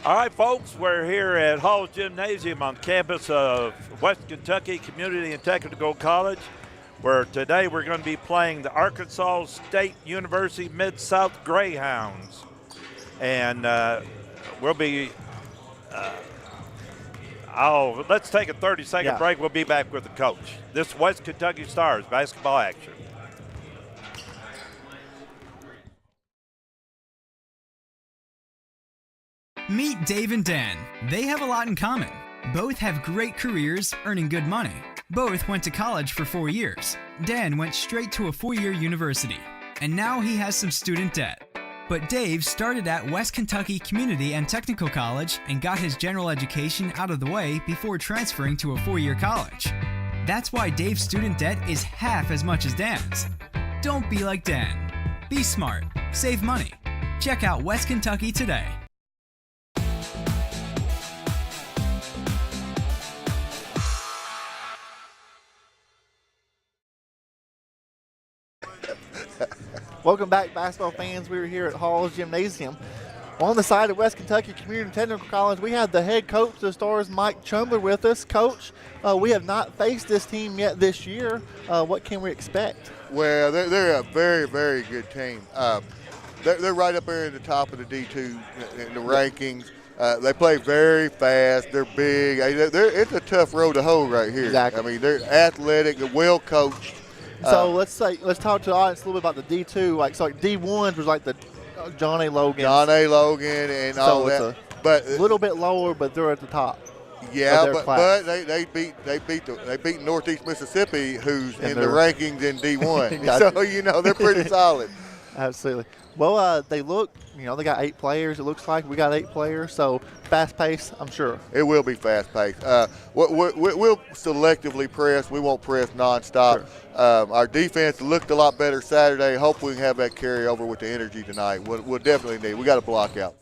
All right, folks, we're here at Haws Gymnasium on campus of West Kentucky Community and Technical College, where today we're going to be playing the Arkansas State University Mid-South Greyhounds. And we'll be, let's take a 30-second break. We'll be back with the coach. This is West Kentucky Stars basketball action. Meet Dave and Dan. They have a lot in common. Both have great careers, earning good money. Both went to college for 4 years. Dan went straight to a 4-year university, and now he has some student debt. But Dave started at West Kentucky Community and Technical College and got his general education out of the way before transferring to a 4-year college. That's why Dave's student debt is half as much as Dan's. Don't be like Dan. Be smart. Save money. Check out West Kentucky today. Welcome back, basketball fans. We're here at Haws Gymnasium. On the side of West Kentucky Community and Technical College, we have the head coach of the Stars, Mike Chumler, with us. Coach, we have not faced this team yet this year. What can we expect? Well, they're a very, very good team. They're right up there in the top of the D2 in the rankings. They play very fast. They're big. It's a tough road to hoe right here. Exactly. I mean, they're athletic, they're well coached. So let's talk to the audience a little bit about the D2. Like D1s was like the John A. Logan. And all that. But a little bit lower, but they're at the top. Yeah, but they beat Northeast Mississippi, who's in the rankings in D1. So they're pretty solid. Absolutely. Well, they look, they got 8 players. It looks like we got 8 players. So fast pace, I'm sure. It will be fast paced. We'll selectively press. We won't press nonstop. Sure. Our defense looked a lot better Saturday. Hopefully we can have that carry over with the energy tonight. We'll definitely need. We got to block out.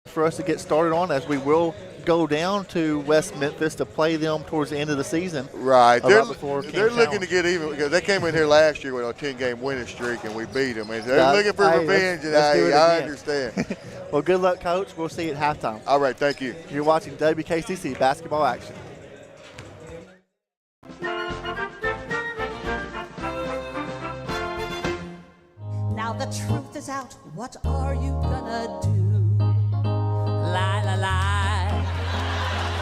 For us to get started on, as we will go down to West Memphis to play them towards the end of the season. Right. They're looking to get even because they came in here last year with a 10-game winning streak and we beat them. And they're looking for revenge, and I understand. Well, good luck, Coach. We'll see you at halftime. All right, thank you. You're watching WKCTC basketball action. Now the truth is out. What are you gonna do? Lie, lie, lie.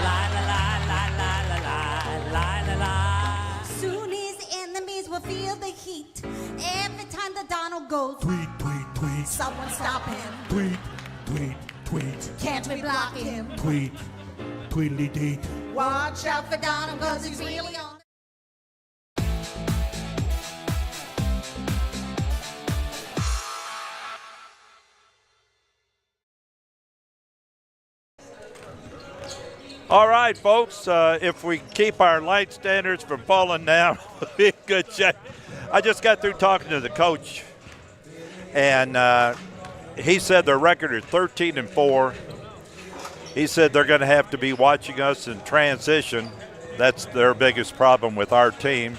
Lie, lie, lie, lie, lie, lie, lie, lie, lie. Soon his enemies will feel the heat. Every time the Donald goes tweet, tweet, tweet. Someone stop him. Tweet, tweet, tweet. Can't we block him? Tweet, tweetly dee. Watch out for Donald, cause he's really on. All right, folks, if we keep our light standards from falling down, we'll be in good shape. I just got through talking to the coach, and he said their record is 13-4. He said they're going to have to be watching us in transition. That's their biggest problem with our team.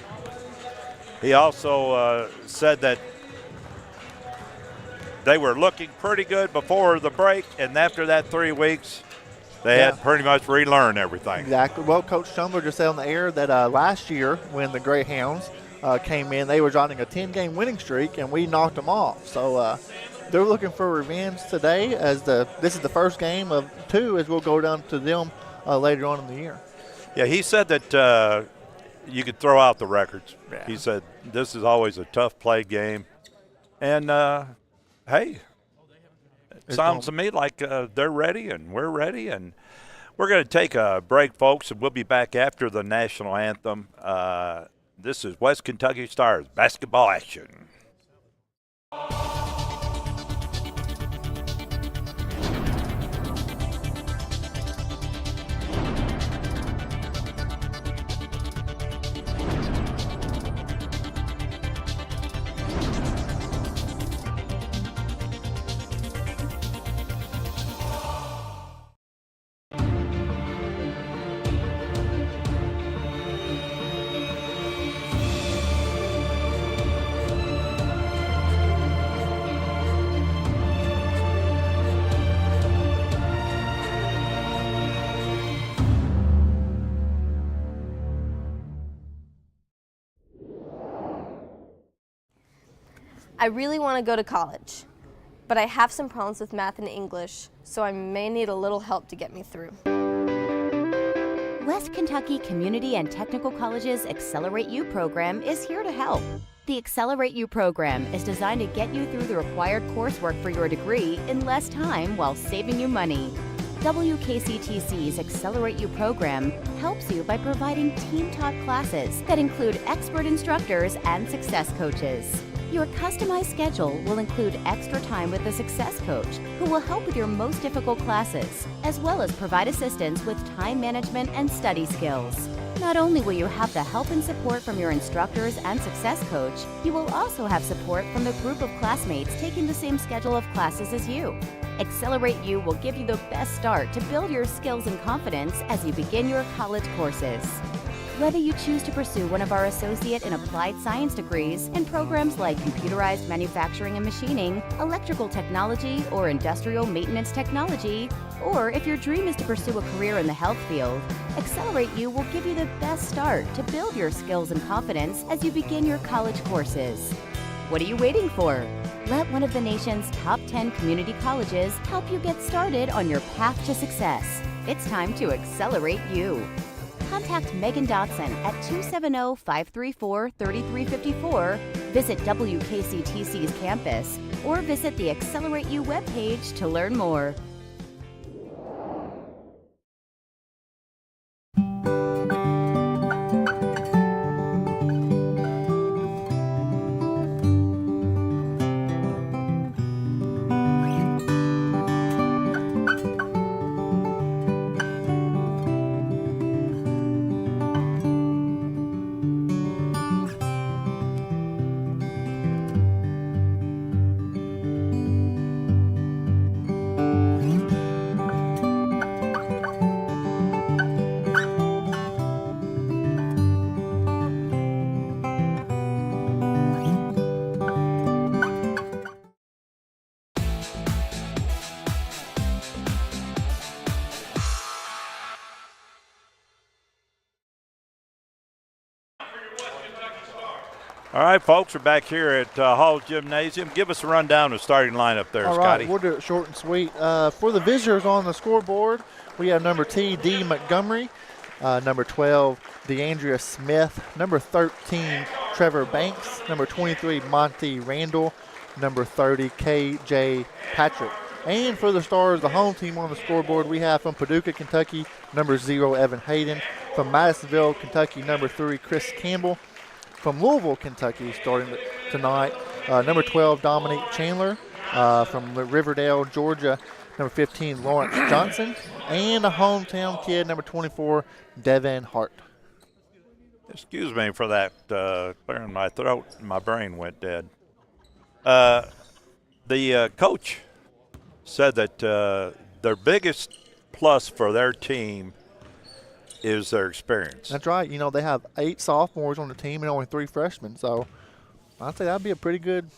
He also said that they were looking pretty good before the break, and after that 3 weeks, they had pretty much relearned everything. Exactly. Well, Coach Chumler just said on the air that last year when the Greyhounds came in, they were riding a 10-game winning streak, and we knocked them off. So they're looking for revenge today, as this is the first game of 2 as we'll go down to them later on in the year. Yeah, he said that you could throw out the records. Yeah. He said this is always a tough play game. And, hey, it sounds to me like they're ready and we're ready. And we're going to take a break, folks, and we'll be back after the national anthem. This is West Kentucky Stars basketball action. I really want to go to college, but I have some problems with math and English, so I may need a little help to get me through. West Kentucky Community and Technical College's Accelerate U program is here to help. The Accelerate U program is designed to get you through the required coursework for your degree in less time while saving you money. WKCTC's Accelerate U program helps you by providing team-taught classes that include expert instructors and success coaches. Your customized schedule will include extra time with a success coach who will help with your most difficult classes, as well as provide assistance with time management and study skills. Not only will you have the help and support from your instructors and success coach, you will also have support from the group of classmates taking the same schedule of classes as you. Accelerate U will give you the best start to build your skills and confidence as you begin your college courses. Whether you choose to pursue one of our associate and applied science degrees in programs like computerized manufacturing and machining, electrical technology, or industrial maintenance technology, or if your dream is to pursue a career in the health field, Accelerate U will give you the best start to build your skills and confidence as you begin your college courses. What are you waiting for? Let one of the nation's top 10 community colleges help you get started on your path to success. It's time to Accelerate U. Contact Megan Dotson at 270-534-3354, visit WKCTC's campus, or visit the Accelerate U webpage to learn more. All right, folks, we're back here at Haws Gymnasium. Give us a rundown of the starting lineup there, All right, Scotty. we'll do it short and sweet. For the visitors on the scoreboard, we have number D. Montgomery, number 12, DeAndrea Smith, number 13, Trevor Banks, number 23, Monty Randall, number 30, KJ Patrick. And for the stars, the home team on the scoreboard, we have from Paducah, Kentucky, number 0, Evan Hayden. From Madisonville, Kentucky, number 3, Chris Campbell. From Louisville, Kentucky, starting tonight, number 12, Dominique Chandler. From Riverdale, Georgia, number 15, Lawrence Johnson. And a hometown kid, number 24, Devin Hart. Excuse me for that clearing my throat. My brain went dead. The coach said that their biggest plus for their team is their experience. That's right. You know, they have 8 sophomores on the team and only 3 freshmen. So I'd say that'd be a pretty good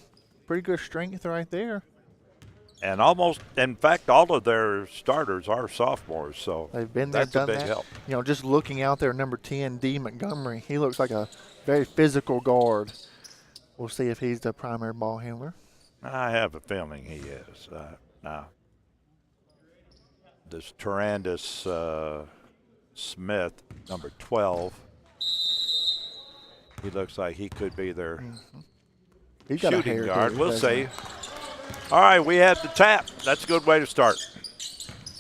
strength right there. And almost, in fact, all of their starters are sophomores. So they've been there, that's done a big that. help. You know, just looking out there, number 10, D. Montgomery, he looks like a very physical guard. We'll see if he's the primary ball handler. I have a feeling he is. Now, this Tarandis Smith, number 12, he looks like he could be their shooting guard. We'll see. All right, we have the tap. That's a good way to start.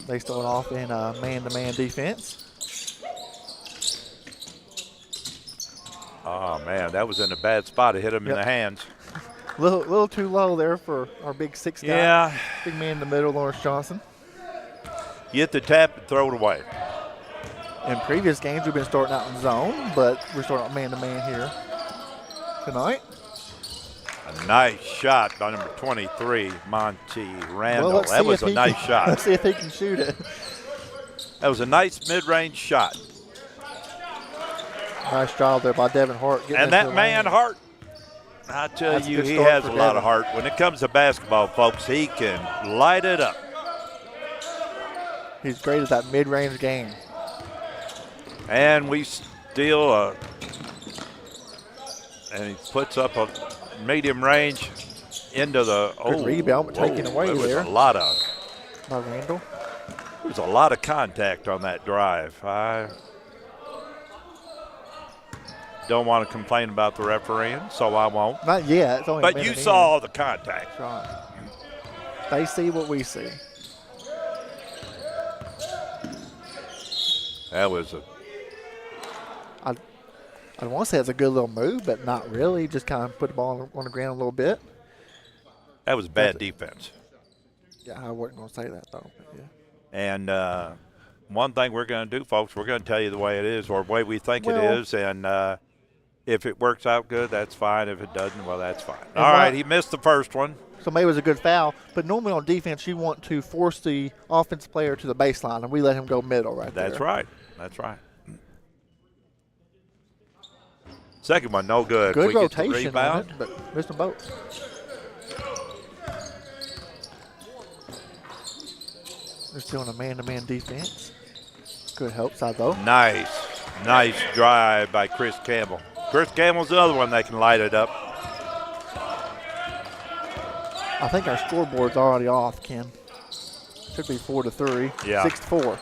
They start off in a man-to-man defense. Oh, man, that was in a bad spot. It hit him in the hands. Little too low there for our big 6 guy. Yeah. Big man in the middle, Lawrence Johnson. You hit the tap and throw it away. In previous games, we've been starting out in zone, but we're starting out man-to-man here tonight. A nice shot by number 23, Monty Randall. Well, that was a nice shot. Let's see if he can shoot it. That was a nice mid-range shot. Nice job there by Devin Hart. And that man, Hart, I tell you, he has a lot of heart. When it comes to basketball, folks, he can light it up. He's great at that mid-range game. And we steal and he puts up a medium range. into the Good rebound, but taken away there was there. a lot of By Randall. There was a lot of contact on that drive. I don't want to complain about the refereeing, so I won't. Not yet. It's only a But minute you in. saw all the contact. That's right. They see what we see. That was a I want to say it's a good little move, but not really. Just kind of put the ball on the ground a little bit. that was bad defense. Yeah, I wasn't going to say that, though. But yeah. And one thing we're going to do, folks, we're going to tell you the way it is or the way we think it is. And if it works out good, that's fine. If it doesn't, well, that's fine. All right, he missed the first one. So maybe it was a good foul. But normally on defense, you want to force the offensive player to the baseline, and we let him go middle right there. That's right. That's right. Second one, no good. Good we get the rotation on rebound. it, but missed them both. They're still in a man-to-man defense. Good help side, though. Nice drive by Chris Campbell. Chris Campbell's another one that can light it up. I think our scoreboard's already off, Ken. Should be 4-3. Yeah. 6-4.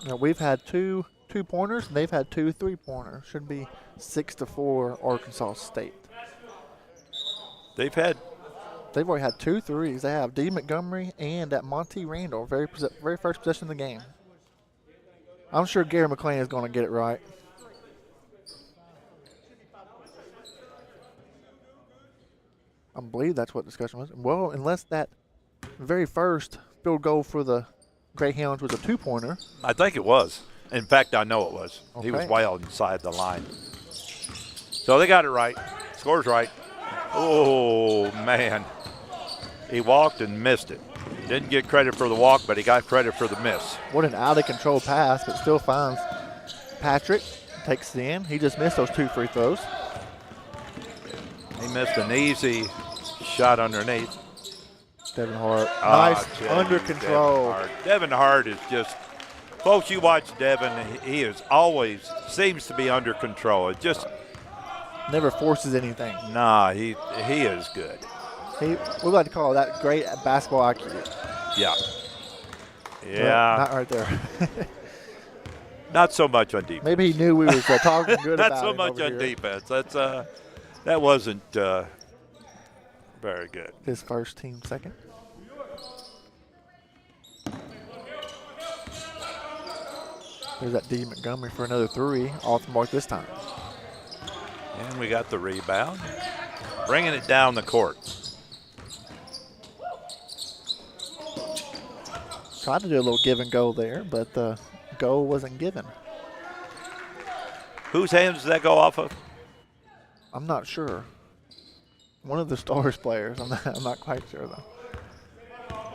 Now we've had two pointers, and they've had 2 3-pointers. Should be 6-4 Arkansas State. They've They've already had 2 threes. They have D. Montgomery and that Monty Randall, very first possession of the game. I'm sure Gary McLean is going to get it right. I believe that's what the discussion was. Well, unless that very first field goal for the Greyhounds was a 2-pointer. I think it was. In fact, I know it was. He was Okay. well inside the line. So they got it right. Score's right. Oh, man. He walked and missed it. Didn't get credit for the walk, but he got credit for the miss. What an out-of-control pass, but still finds Patrick. Takes it in. He just missed those 2 free throws. He missed an easy shot underneath. Devin Hart. Nice under Devin control. Hart. Devin Hart is just, folks, you watch Devin, he is always seems to be under control. It just, Never forces anything. nah, he is good. We like to call that great basketball IQ. Yeah. But Yeah. not right there. Not so much on defense. Maybe he knew we was talking good about Not so him much over on here. defense. That's that wasn't very good. His first team second. There's that D. Montgomery for another 3 off the mark this time. And we got the rebound. Bringing it down the court. Tried to do a little give and go there, but the goal wasn't given. Whose hands does that go off of? I'm not sure. One of the Stars players. I'm not quite sure though.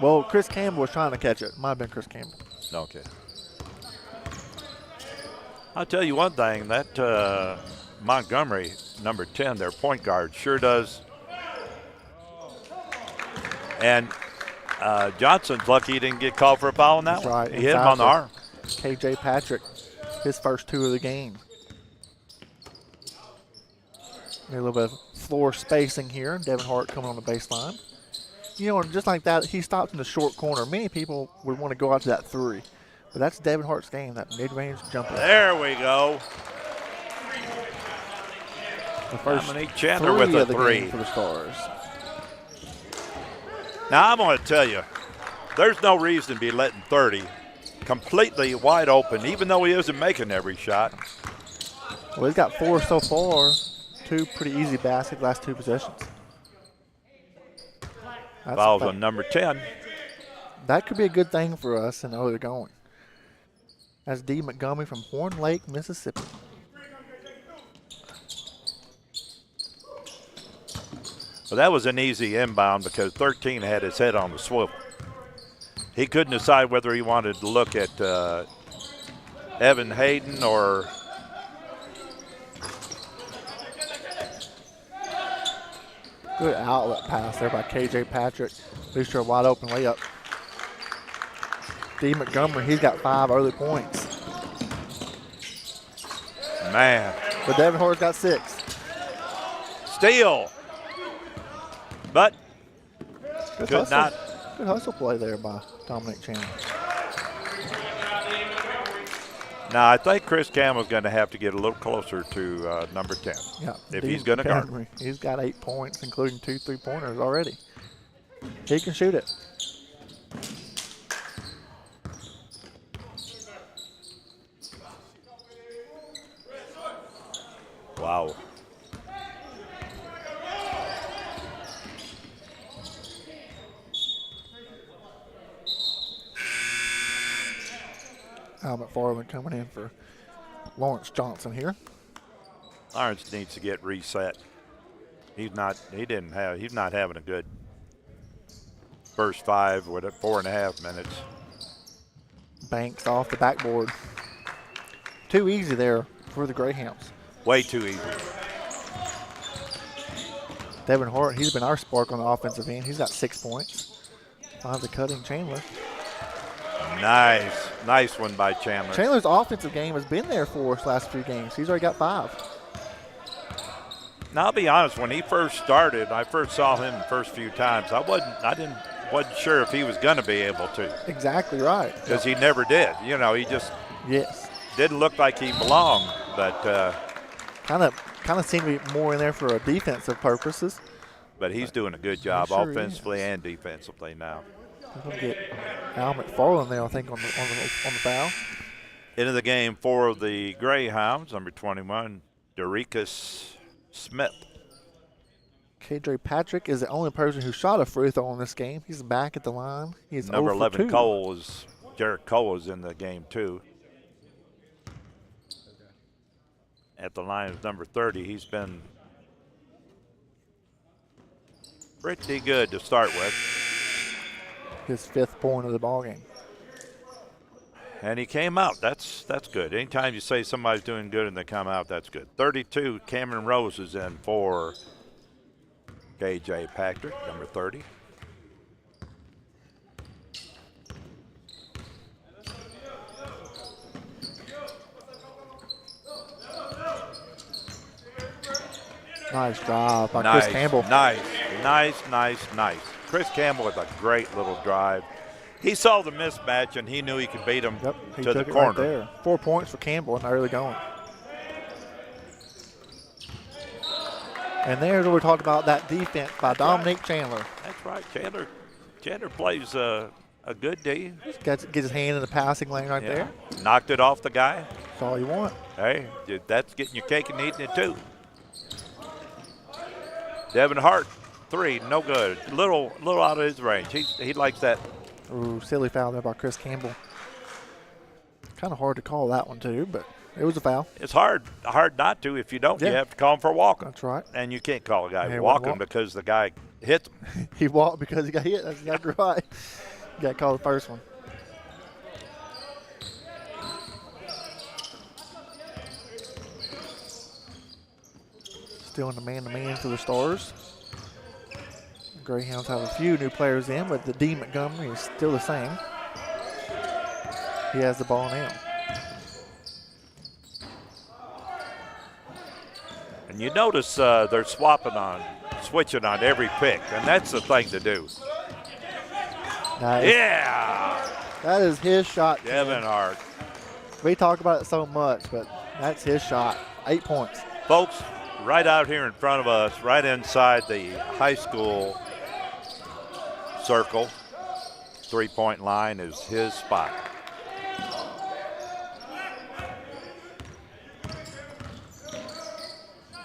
Well, Chris Campbell was trying to catch it. Might have been Chris Campbell. Okay. I'll tell you one thing, that Montgomery, number 10, their point guard, sure does. And Johnson's lucky he didn't get called for a foul on that That's one. right. He hit him on the arm. KJ Patrick, his first 2 of the game. A little bit of floor spacing here. Devin Hart coming on the baseline. You know, just like that, he stops in the short corner. Many people would want to go out to that 3. But that's Devin Hart's game, that mid-range jumper. There we go. The first Dominique Chandler with 3 a of the 3. game for the Stars. Now, I'm going to tell you, there's no reason to be letting 30 completely wide open, even though he isn't making every shot. Well, he's got 4 so far. 2 pretty easy baskets, last 2 possessions. Fouls on number 10. That could be a good thing for us in early going. That's D. Montgomery from Horn Lake, Mississippi. Well, that was an easy inbound because 13 had his head on the swivel. He couldn't decide whether he wanted to look at Evan Hayden or Good outlet pass there by KJ Patrick. Leads to a wide open layup. D. Montgomery, he's got 5 early points. man. But Devin Hort's got 6. Steal. But Good could hustle. not. Good hustle play there by Dominic Chandler. Now, I think Chris Campbell's going to have to get a little closer to number 10 Yeah, if he's going to guard. He's got 8 points, including 2 3-pointers already. He can shoot it. Wow. Al McFarland coming in for Lawrence Johnson here. Lawrence needs to get reset. He's not having a good first 5 with it, 4.5 minutes. Banks off the backboard. Too easy there for the Greyhounds. Way too easy. Devin Hort, he's been our spark on the offensive end. He's got 6 points. Finds the cutting Chandler. Nice one by Chandler. Chandler's offensive game has been there for us last few games. He's already got 5. Now, I'll be honest, when he first started, I first saw him the first few times, I wasn't sure if he was going to be able to. Exactly right. Because he never did. You know, he just didn't look like he belonged. But kind of seemed to be more in there for defensive purposes. But he's doing a good job offensively and defensively now. We're going to get Al McFarland there, I think, on the foul. Into the game for the Greyhounds, number 21, Derikus Smith. KJ Patrick is the only person who shot a free throw in this game. He's back at the line. He's number 0 for 11 2. Jarrett Cole is in the game too. At the line is number 30. He's been pretty good to start with. His 5th point of the ball game. And he came out. That's good. Anytime you say somebody's doing good and they come out, that's good. 32, Cameron Rose is in for KJ Patrick, number 30. Nice drive by Chris Campbell. Nice. Chris Campbell with a great little drive. He saw the mismatch and he knew he could beat him he to the took it corner. right there. 4 points for Campbell in the early going. And there's where we talked about that defense by Dominic Chandler. That's right. Chandler plays a good D. Gets his hand in the passing lane right there. Knocked it off the guy. That's all you want. Hey, that's getting your cake and eating it too. Devin Hart, 3, no good. Little out of his range. He likes that. Ooh, silly foul there by Chris Campbell. Kind of hard to call that one too, but it was a foul. It's hard not to. If you don't, you have to call him for walking. That's right. And you can't call a guy walking because the guy hits him. He walked because he got hit. That's exactly right. You got to call the first one. Still in the man-to-man for the Stars. The Greyhounds have a few new players in, but the D. Montgomery is still the same. He has the ball now. And you notice they're switching on every pick, and that's the thing to do. Nice. Yeah! That is his shot. Devin Hart. We talk about it so much, but that's his shot. 8 points. Folks, right out here in front of us, right inside the high school circle, 3-point line is his spot.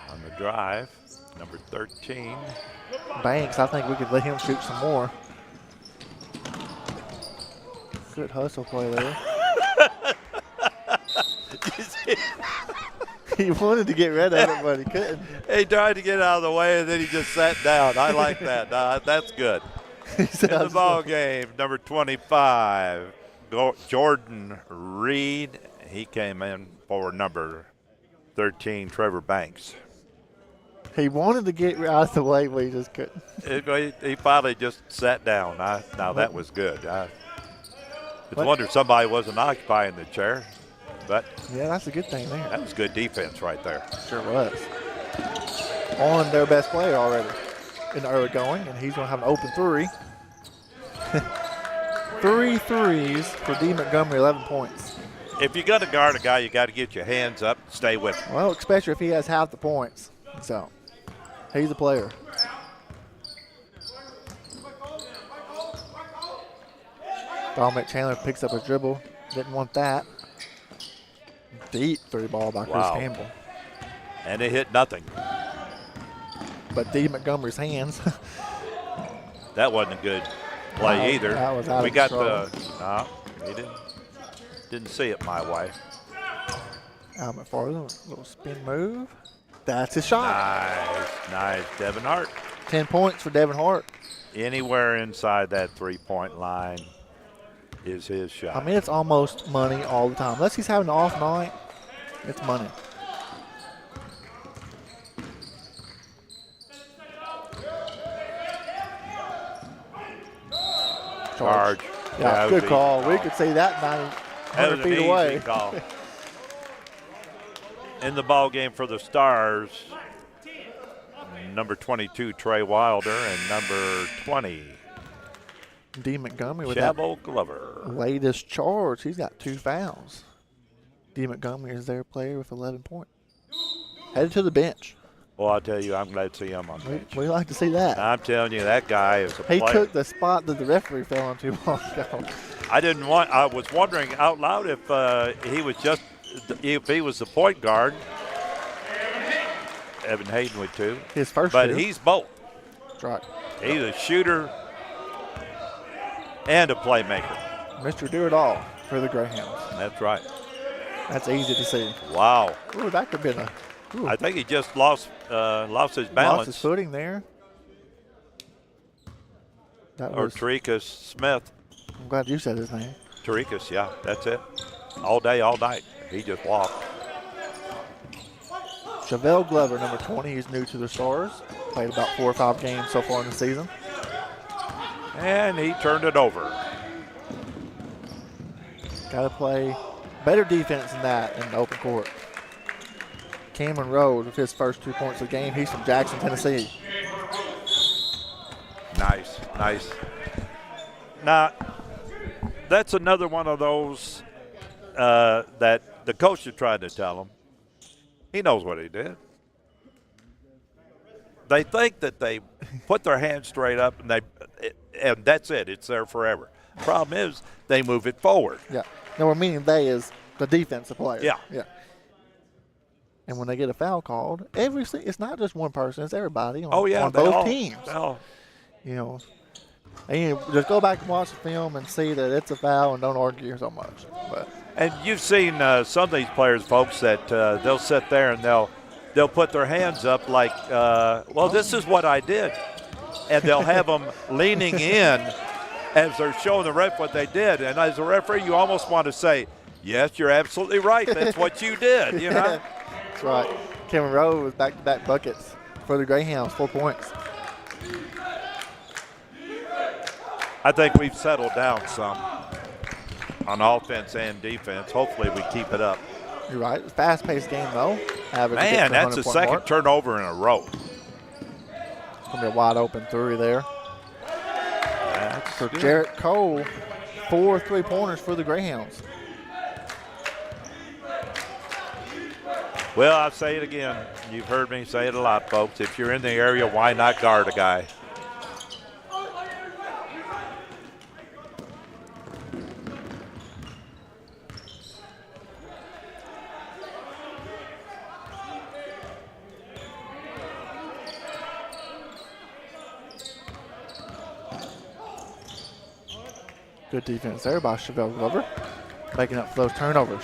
On the drive, number 13. Banks, I think we could let him shoot some more. Good hustle play there. He wanted to get rid of it, but he couldn't. He tried to get out of the way, and then he just sat down. I like that. That's good. In the ball game, number 25, Jordan Reed. He came in for number 13, Trevor Banks. He wanted to get out of the way, but he just couldn't. He finally just sat down. Now that was good. It's a wonder somebody wasn't occupying the chair. but Yeah, that's a good thing there. that was good defense right there. Sure was. On their best player already in the early going, and he's going to have an open three. 3 threes for D. Montgomery, 11 points. If you got to guard a guy, you got to get your hands up, stay with him. Well, especially if he has half the points. So, he's a player. Dominic Chandler picks up a dribble. Didn't want that. Deep 3 ball by Chris Campbell. And it hit nothing. But D. Montgomery's hands. That wasn't a good play either. That was out we of got control. no, he didn't see it my way. Al McFarland, little spin move. That's his shot. Nice, Devin Hart. 10 points for Devin Hart. Anywhere inside that 3-point line is his shot. I mean, it's almost money all the time. Unless he's having an off night, it's money. Charge. Yeah, good call. We could see that 100 That was feet an away. easy call. In the ball game for the Stars, number 22 Trey Wilder and number 20 D. Montgomery with Chavo Glover. that latest charge. He's got 2 fouls. D. Montgomery is their player with 11 points. Headed to the bench. Well, I'll tell you, I'm glad to see him on the bench. We like to see that. I'm telling you, that guy is a He player. took the spot that the referee fell on 2 balls ago. I was wondering out loud if he was the point guard. Evan Hayden would too. His first But year. he's both. That's right. He's a shooter and a playmaker. Mr. Do-It-All for the Greyhounds. That's right. That's easy to see. Wow. Ooh, that could have been a. Ooh, I think he just lost his balance. lost his footing there. That Or was. Tarikas Smith. I'm glad you said his name. Tarikas, yeah, that's it. All day, all night. He just walked. Chevelle Glover, number 20. He's new to the Stars. Played about 4 or 5 games so far in the season. And he turned it over. Got to play better defense than that in the open court. Cameron Rose with his first 2 points of the game. He's from Jackson, Tennessee. Nice. Now, that's another one of those that the coach had tried to tell him. He knows what he did. They think that they put their hands straight up and that's it. It's there forever. Problem is, they move it forward. Yeah. Now, we're meaning they is the defensive player. Yeah. And when they get a foul called, it's not just one person, it's everybody on, Oh, yeah. on they both all- teams. they all- You know, and just go back and watch the film and see that it's a foul and don't argue so much. But And you've seen some of these players, folks, that they'll sit there and they'll put their hands up like, well, this is what I did. And they'll have them leaning in as they're showing the ref what they did. And as a referee, you almost want to say, yes, you're absolutely right. That's what you did, you know? That's right. Cameron Rose with back-to-back buckets for the Greyhounds, 4 points. I think we've settled down some on offense and defense. Hopefully we keep it up. You're right. Fast-paced game, though. Average gets Man, to that's the 100-point second mark. turnover in a row. It's going to be a wide-open three there. That's For good. Jarrett Cole, 4 3-pointers for the Greyhounds. Well, I'll say it again. You've heard me say it a lot, folks. If you're in the area, why not guard a guy? Good defense there by Chevelle Glover, making up for those turnovers.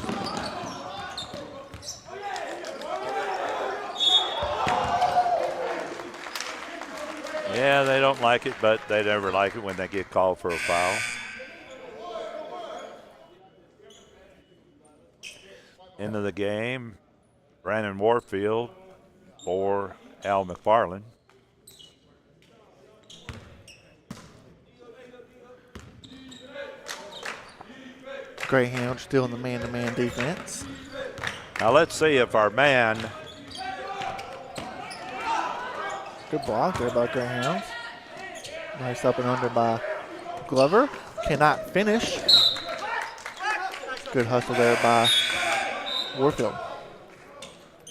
Yeah, they don't like it, but they never like it when they get called for a foul. End of the game, Brandon Warfield for Al McFarland. Greyhound still in the man-to-man defense. Now let's see if our man. Good block there by Greyhounds. Nice up and under by Glover. Cannot finish. Good hustle there by Warfield.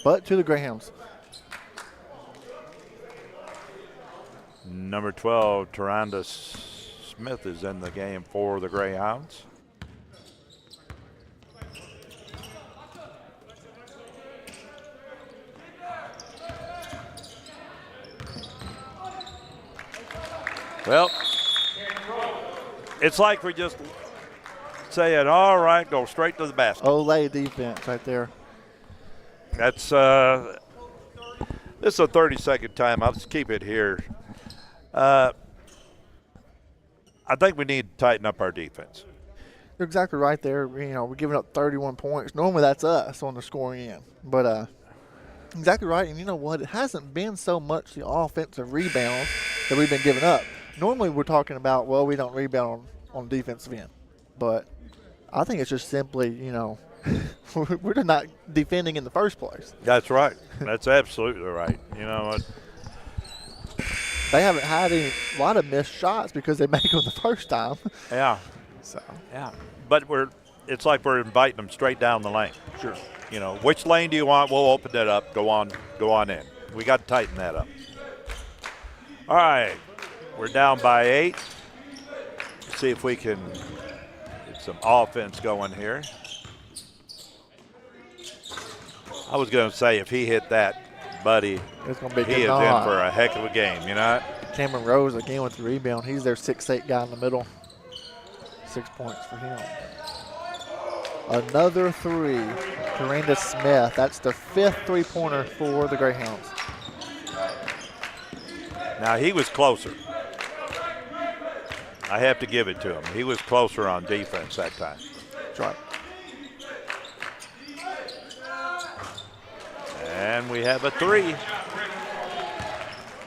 But to the Greyhounds. Number 12, Taranda Smith is in the game for the Greyhounds. Well, it's like we're just saying, all right, go straight to the basket. Olay defense right there. That's this is a 30-second time. I'll just keep it here. I think we need to tighten up our defense. You're exactly right there. You know, we're giving up 31 points. Normally that's us on the scoring end. But exactly right. And you know what? It hasn't been so much the offensive rebounds that we've been giving up. Normally we're talking about, well, we don't rebound on the defensive end. But I think it's just simply, you know, we're just not defending in the first place. That's right. That's absolutely right. You know what? They haven't had a lot of missed shots because they make them the first time. Yeah. So yeah. But it's like we're inviting them straight down the lane. Sure. You know, which lane do you want? We'll open that up. Go on in. We got to tighten that up. All right. We're down by 8. Let's see if we can get some offense going here. I was going to say if he hit that, buddy, it's gonna be he is in for a heck of a game, you know? Cameron Rose again with the rebound. He's their 6'8" guy in the middle. 6 points for him. Another three. Taranda Smith. That's the 5th three-pointer for the Greyhounds. Now, he was closer. I have to give it to him. He was closer on defense that time. That's right. And we have a 3.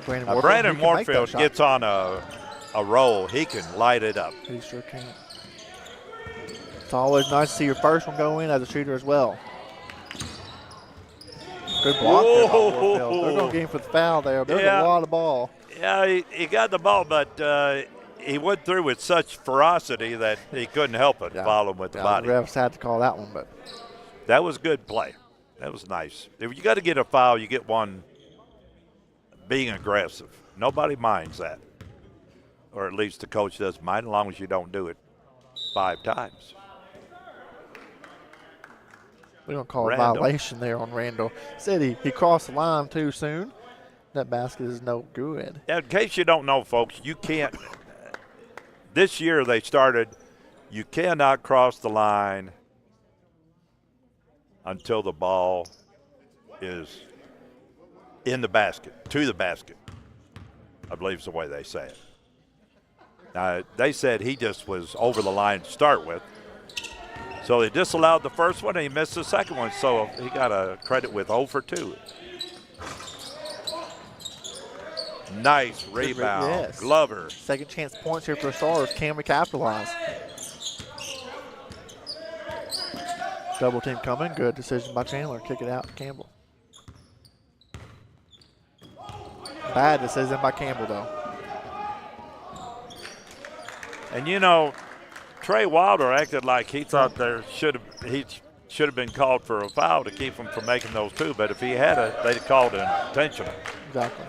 Brandon Warfield gets on a roll. He can light it up. He sure can. It's always nice to see your first one go in as a shooter as well. Good block there by Warfield. They're going to get him for the foul there. There's a lot of ball. Yeah, he got the ball, but he went through with such ferocity that he couldn't help it. Follow him with the body. The refs had to call that one, but that was good play. That was nice. If you got to get a foul, you get one being aggressive. Nobody minds that. Or at least the coach doesn't mind, as long as you don't do it 5 times. We're going to call a violation there on Randall. Said he crossed the line too soon. That basket is no good. Yeah, in case you don't know, folks, you can't. This year they started, you cannot cross the line until the ball is in the basket, to the basket, I believe is the way they say it. Now, they said he just was over the line to start with. So they disallowed the first one, and he missed the second one. So he got a credit with 0 for 2. Nice rebound. Yes. Glover. Second chance points here for the Stars. Can we capitalize? Double team coming. Good decision by Chandler. Kick it out to Campbell. Bad decision by Campbell, though. And, you know, Trey Wilder acted like he thought he should have been called for a foul to keep him from making those 2. But if he had they'd have called it intentional. Exactly.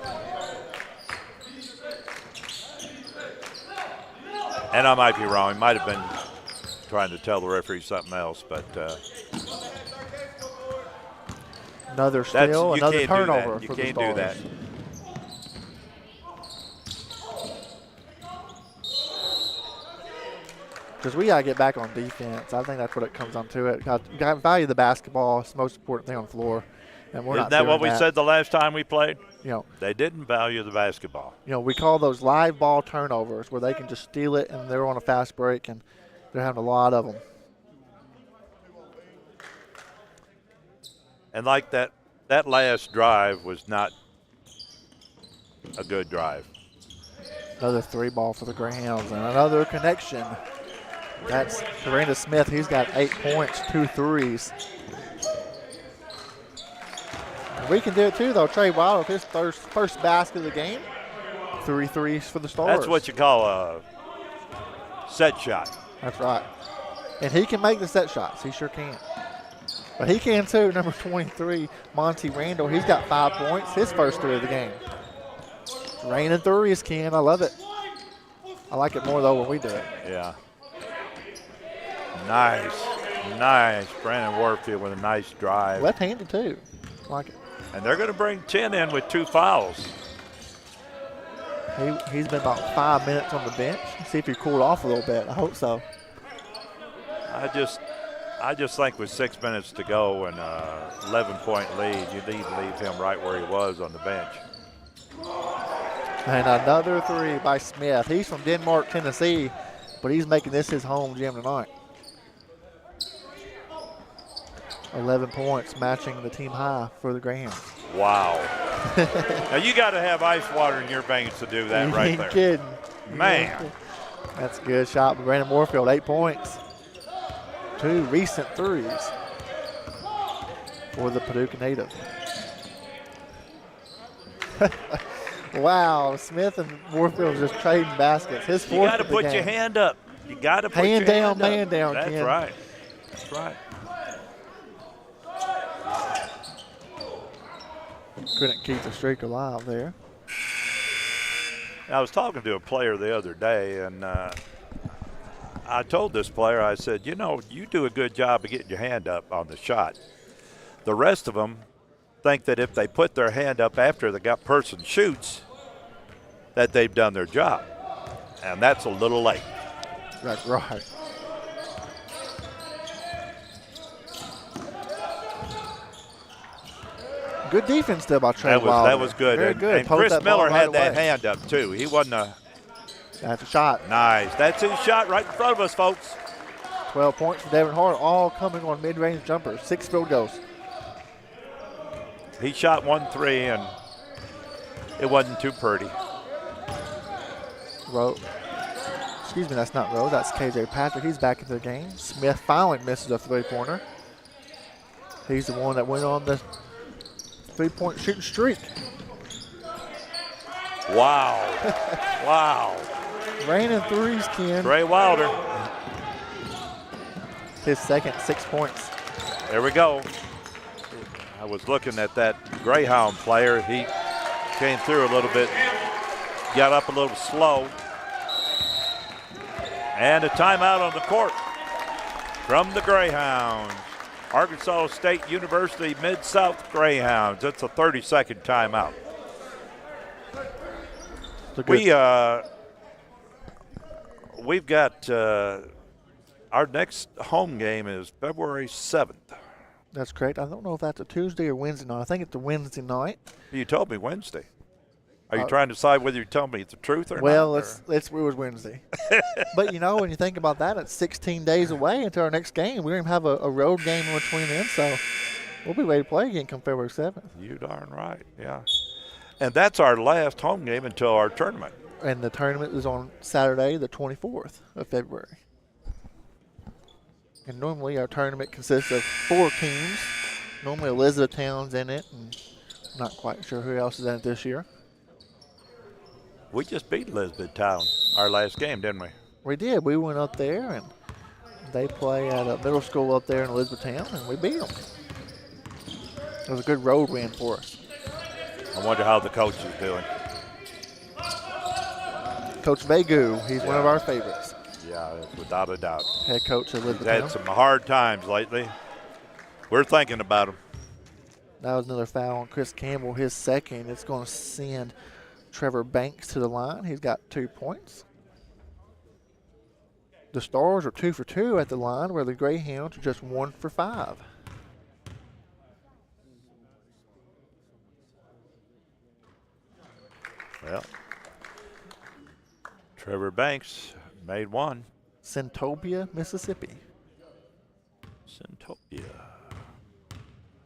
And I might be wrong. He might have been trying to tell the referee something else, but another steal, another turnover you for the can't Stars. do that. Because we got to get back on defense. I think that's what it comes down to. You got to value the basketball. It's the most important thing on the floor. And we're Isn't that what we said the last time we played? You know, they didn't value the basketball. You know, we call those live ball turnovers where they can just steal it and they're on a fast break and they're having a lot of them. And like that last drive was not a good drive. Another 3 ball for the Greyhounds and another connection. That's Karina Smith. He's got 8 points, 2 threes. We can do it too, though. Trey Wild with his first basket of the game. 3 threes for the Stars. That's what you call a set shot. That's right. And he can make the set shots. He sure can. But he can too. Number 23, Monty Randall. He's got 5 points. His first 3 of the game. Raining threes, Ken. I love it. I like it more, though, when we do it. Yeah. Nice. Nice. Brandon Warfield with a nice drive. Left-handed, too. I like it. And they're going to bring 10 in with 2 fouls. He's been about 5 minutes on the bench. See if he cooled off a little bit. I hope so. I just think with 6 minutes to go and 11-point lead, you need to leave him right where he was on the bench. And another 3 by Smith. He's from Denmark, Tennessee, but he's making this his home gym tonight. 11 points, matching the team high for the Greyhounds. Wow. Now, you got to have ice water in your veins to do that right ain't there. Kidding. Man. That's a good shot by Brandon Warfield, 8 points. 2 recent threes for the Paducah native. Wow, Smith and Warfield just trading baskets. His fourth. You got to put your hand up. You got to put hand your down, hand up. man down. That's Ken. right. That's right. Couldn't keep the streak alive there. I was talking to a player the other day, and I told this player, I said, you know, you do a good job of getting your hand up on the shot. The rest of them think that if they put their hand up after the person shoots, that they've done their job. And that's a little late. That's right. Good defense still by Trey Wilder. That was good. Very good. And Chris that Miller ball had that away. hand up, too. He wasn't a That's a shot. nice. That's his shot right in front of us, folks. 12 points for Devin Hart, all coming on mid-range jumpers. 6 field goals. He shot 1 3, and it wasn't too pretty. Excuse me, that's not Rose. That's KJ Patrick. He's back into the game. Smith finally misses a 3-pointer. He's the one that went on the 3-point shooting streak. Wow. Wow. Raining threes, Ken. Trey Wilder. His second, 6 points. There we go. I was looking at that Greyhound player. He came through a little bit, got up a little slow. And a timeout on the court from the Greyhounds. Arkansas State University Mid-South Greyhounds. That's a 30-second timeout. We've got our next home game is February 7th. That's correct. I don't know if that's a Tuesday or Wednesday night. I think it's a Wednesday night. You told me Wednesday. Are you trying to decide whether you tell me the truth or not? Well, it was Wednesday. But, you know, when you think about that, it's 16 days away until our next game. We're going to have a road game in between then, so we'll be ready to play again come February 7th. You darn right, yeah. And that's our last home game until our tournament. And the tournament is on Saturday, the 24th of February. And normally our tournament consists of 4 teams. Normally Elizabethtown's in it, and I'm not quite sure who else is in it this year. We just beat Elizabethtown our last game, didn't we? We did. We went up there, and they play at a middle school up there in Elizabethtown, and we beat them. It was a good road win for us. I wonder how the coach is doing. Coach Vegu, he's one of our favorites. Yeah, without a doubt. Head coach of He's Elizabethtown. had some hard times lately. We're thinking about him. That was another foul on Chris Campbell, his second. It's going to send Trevor Banks to the line. He's got 2 points. The Stars are 2 for 2 at the line, where the Greyhounds are just 1 for 5. Well, Trevor Banks made 1. Centopia, Mississippi. Centopia.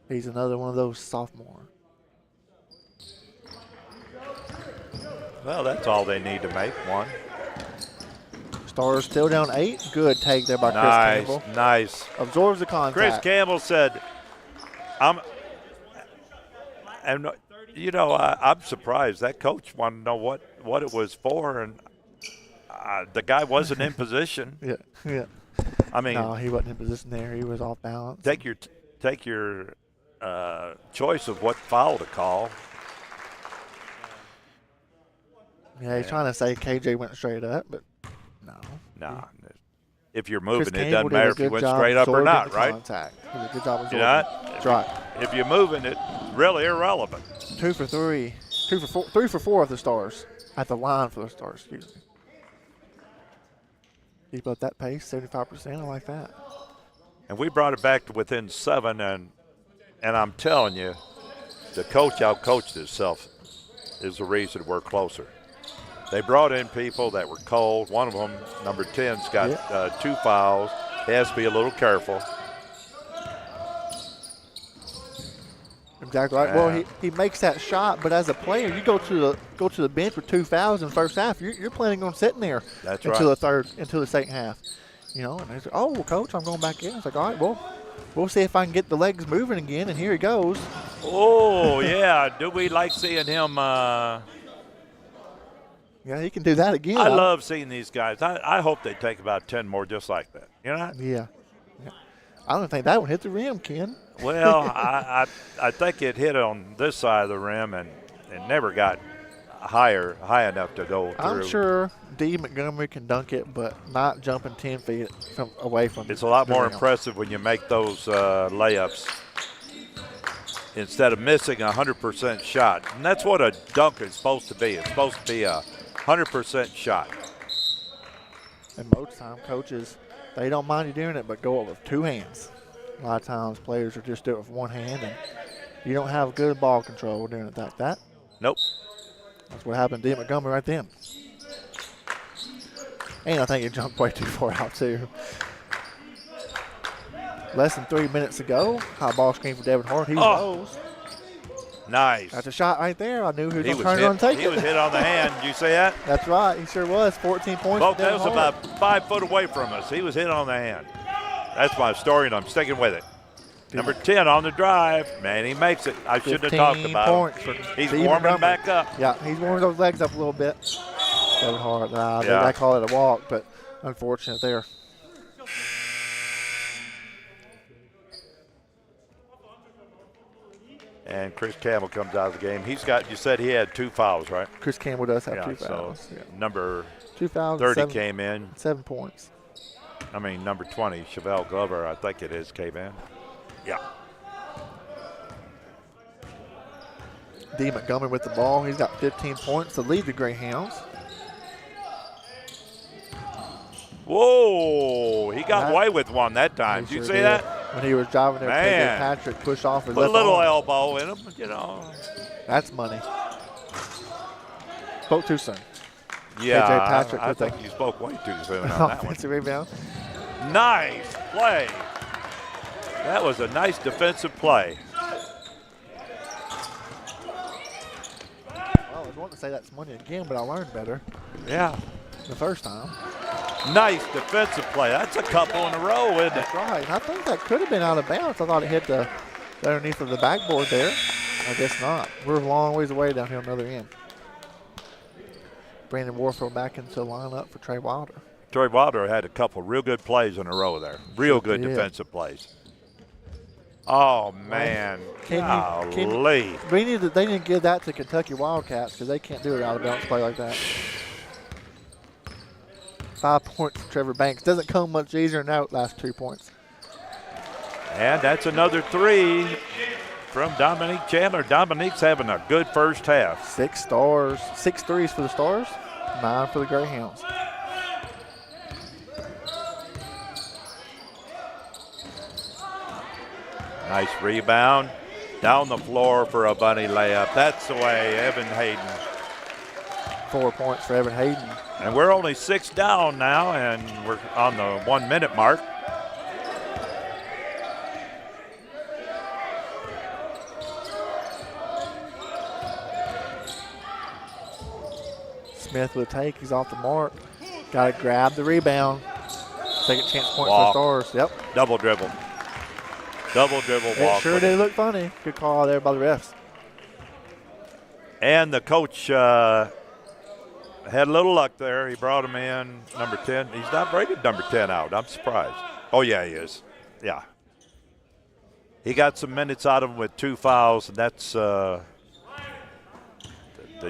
He's another one of those sophomore. Well, that's all they need to make, 1. Stars still down 8. Good take there by Chris Campbell. Nice. Absorbs the contact. Chris Campbell said, I'm surprised. That coach wanted to know what it was for, and the guy wasn't in position. Yeah. I mean, no, he wasn't in position there. He was off balance. Take your choice of what foul to call. Yeah, he's trying to say KJ went straight up, but no. No. If you're moving, Chris it doesn't Campbell matter if you went straight up or not, right? Contact. He did a good job absorbing. That's right. If you're moving, it's really irrelevant. 2 for 3. 2 for 4. 3 for 4 of the Stars. At the line for the Stars, excuse me. Keep up that pace, 75%. I like that. And we brought it back to within 7, and I'm telling you, the coach outcoached himself is the reason we're closer. They brought in people that were cold. One of them, number 10's got 2 fouls. He has to be a little careful. Exactly right. Well, he makes that shot, but as a player, you go to the bench with 2 fouls in the first half. You're planning on sitting there until the second half. You know, and they say, "Oh, well, coach, I'm going back in." It's like, all right, well, we'll see if I can get the legs moving again. And here he goes. Oh yeah, do we like seeing him? Yeah, he can do that again. I love seeing these guys. I hope they take about 10 more just like that. You know? Yeah. I don't think that one hit the rim, Ken. Well, I think it hit on this side of the rim and never got high enough to go through. I'm sure D. Montgomery can dunk it, but not jumping 10 feet away from it. It's a lot more impressive when you make those layups instead of missing a 100% shot. And that's what a dunk is supposed to be. It's supposed to be a 100% shot. And most time, coaches, they don't mind you doing it, but go up with 2 hands. A lot of times, players are just do it with 1 hand, and you don't have good ball control doing it like that. Nope. That's what happened to D. Montgomery right then. And I think he jumped way too far out, too. Less than 3 minutes ago, high ball screen for Devin Hart. He goes. Nice. That's a shot right there. I knew he was going to turn around and take it. He was hit on the hand. Did you see that? That's right. He sure was. 14 points. Well, that was about 5 foot away from us. He was hit on the hand. That's my story, and I'm sticking with it. Number 10 on the drive. Man, he makes it. I shouldn't have talked about him. He's warming back up. Yeah, he's warming those legs up a little bit. Devin Hart. I call it a walk, but unfortunate there. And Chris Campbell comes out of the game. He's got, you said he had 2 fouls, right? Chris Campbell does have 2 fouls. So number 2 fouls, 30 came in. 7 points. I mean, number 20, Chevelle Glover, I think it is, came in. Yeah. D. Montgomery with the ball. He's got 15 points to lead the Greyhounds. Whoa, he got away with one that time. Did you see that? When he was driving there, KJ Patrick pushed off his left Put a little arm. elbow in him, you know. That's money. Spoke too soon. Yeah, KJ Patrick I think you spoke way too soon on that one. Offensive rebound. Nice play. That was a nice defensive play. Well, I was wanting to say that's money again, but I learned better. Yeah. The first time. Nice defensive play. That's a couple in a row, isn't it? That's right. I think that could have been out of bounds. I thought it hit the underneath of the backboard there. I guess not. We're a long ways away down here on the other end. Brandon Warfield back into the lineup for Trey Wilder. Trey Wilder had a couple real good plays in a row there. Real good defensive plays. Oh, man. Golly. They need to give that to Kentucky Wildcats because they can't do it out of bounds play like that. 5 points for Trevor Banks. Doesn't come much easier than that last 2 points. And that's another 3 from Dominique Chandler. Dominique's having a good first half. 6 stars. 6 threes for the Stars. 9 for the Greyhounds. Nice rebound. Down the floor for a bunny layup. That's the way, Evan Hayden. 4 points for Evan Hayden. And we're only 6 down now, and we're on the 1 minute mark. Smith with a take. He's off the mark. Got to grab the rebound. Second chance point Walk. for the Stars. Yep. Double dribble. Double dribble It walk. sure with did it. look funny. Good call there by the refs. And the coach had a little luck there. He brought him in, number 10. He's not rated number 10 out. I'm surprised. Oh, yeah, he is. Yeah. He got some minutes out of him with 2 fouls, and that's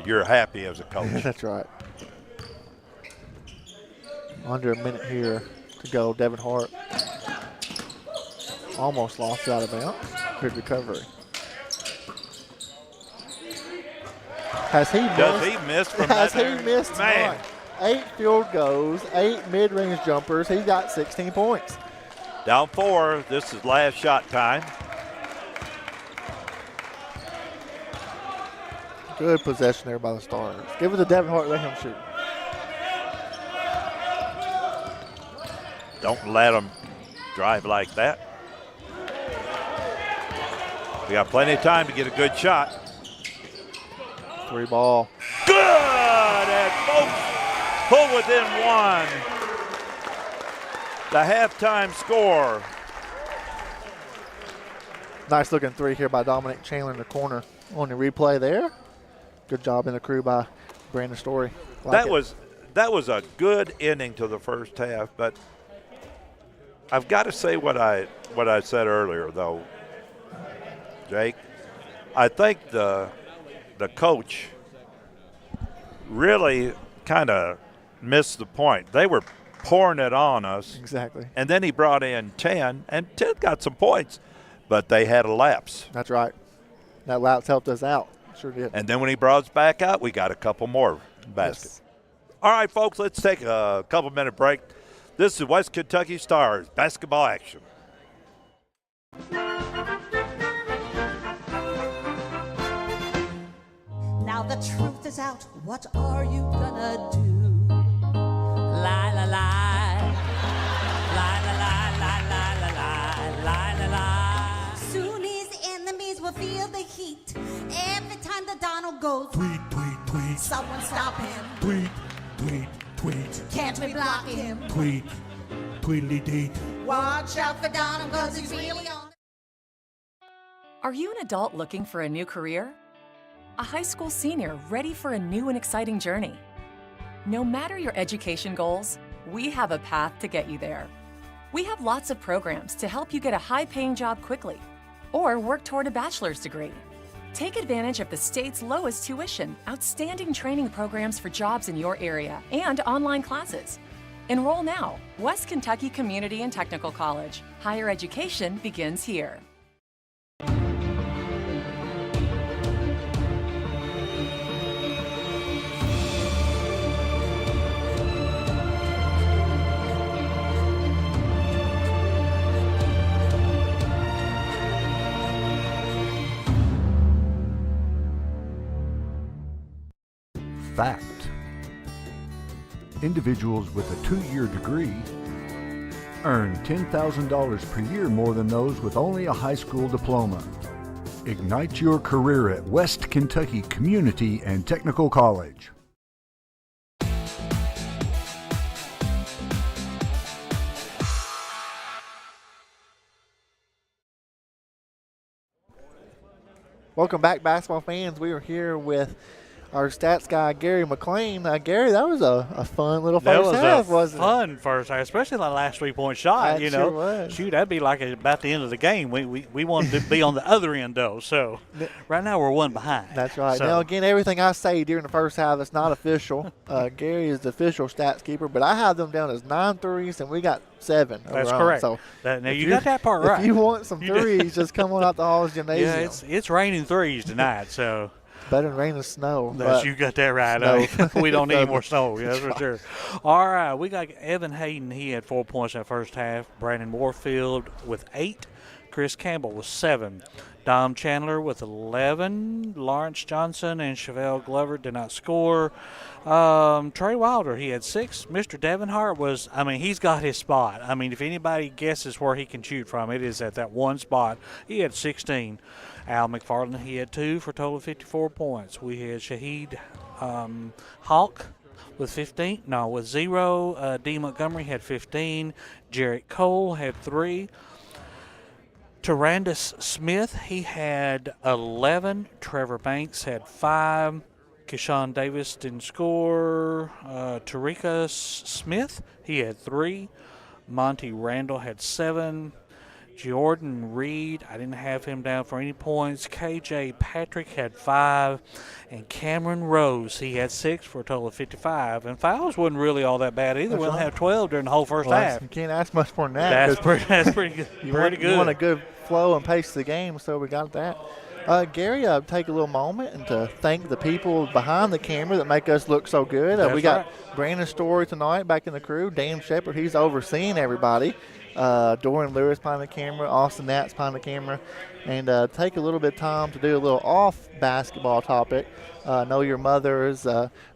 you're happy as a coach. That's right. Under a minute here to go. Devin Hart almost lost it out of bounds. Good recovery. Has he missed? Does he miss from Has that? he missed? Man. 8 field goals, 8 mid-range jumpers. He got 16 points. Down 4. This is last shot time. Good possession there by the Stars. Give it to Devin Hart. Let him shoot. Don't let him drive like that. We got plenty of time to get a good shot. 3 ball. Good! And folks, pull within 1. The halftime score. Nice looking 3 here by Dominic Chandler in the corner on the replay there. Good job in the crew by Brandon Story. That was a good ending to the first half, but I've got to say what I said earlier though, Jake. I think the coach really kind of missed the point. They were pouring it on us. Exactly. And then he brought in 10, and 10 got some points, but they had a lapse. That's right. That lapse helped us out. Sure did. And then when he brought us back out, we got a couple more baskets. Yes. All right, folks, let's take a couple-minute break. This is West Kentucky Stars basketball action. Now the truth is out. What are you gonna do? Lie, lie, lie. Lie, lie, lie, lie, lie, lie, lie, lie, lie. Soon his enemies will feel the heat. Every time the Donald goes, Tweet, tweet, tweet. someone stop him. Tweet, tweet, tweet. Can't we block him? Tweet, tweedly deet. Watch out for Donald, cause he's really on. Are you an adult looking for a new career? A high school senior ready for a new and exciting journey? No matter your education goals, we have a path to get you there. We have lots of programs to help you get a high-paying job quickly or work toward a bachelor's degree. Take advantage of the state's lowest tuition, outstanding training programs for jobs in your area, and online classes. Enroll now. West Kentucky Community and Technical College. Higher education begins here. Fact. Individuals with a 2-year degree earn $10,000 per year more than those with only a high school diploma. Ignite your career at West Kentucky Community and Technical College. Welcome back, basketball fans. We are here with our stats guy, Gary McLean. Gary, that was a fun little first half, wasn't it? Fun first half, especially that last 3-point shot. That sure was. Shoot, that'd be like about the end of the game. We wanted to be on the other end, though. So right now we're 1 behind. That's right. So, Now, again, everything I say during the first half is not official. Gary is the official stats keeper, but I have them down as 9 threes, and we got 7. That's overall. correct. So now you got that part right. If you want some threes, just come on out to Haws Gymnasium. Yeah, it's raining threes tonight, so. Better than rain and snow. You got that right. We don't need more snow, that's for sure. All right, we got Evan Hayden. He had 4 points in the first half. Brandon Moorfield with 8. Chris Campbell with 7. Dom Chandler with 11. Lawrence Johnson and Chevelle Glover did not score. Trey Wilder, he had 6. Mr. Devin Hart he's got his spot. If anybody guesses where he can shoot from, it is at that one spot. He had 16. Al McFarland, he had 2 for a total of 54 points. We had Shahid Hawk with 15. No, with 0. D. Montgomery had 15. Jarrett Cole had 3. Tarandis Smith, he had 11. Trevor Banks had 5. Keyshawn Davis didn't score. Tarika Smith, he had 3. Monty Randall had 7. Jordan Reed, I didn't have him down for any points. KJ Patrick had 5. And Cameron Rose, he had 6 for a total of 55. And fouls wasn't really all that bad either. We only have 12 during the whole first half. You can't ask much more than that. That's pretty good. You good. want a good flow and pace of the game, so we got that. Gary, take a little moment and to thank the people behind the camera that make us look so good. We got Brandon Story tonight back in the crew. Dan Shepard, he's overseeing everybody. Dorian Lewis behind the camera. Austin Nats behind the camera. And take a little bit of time to do a little off basketball topic. I know your mother is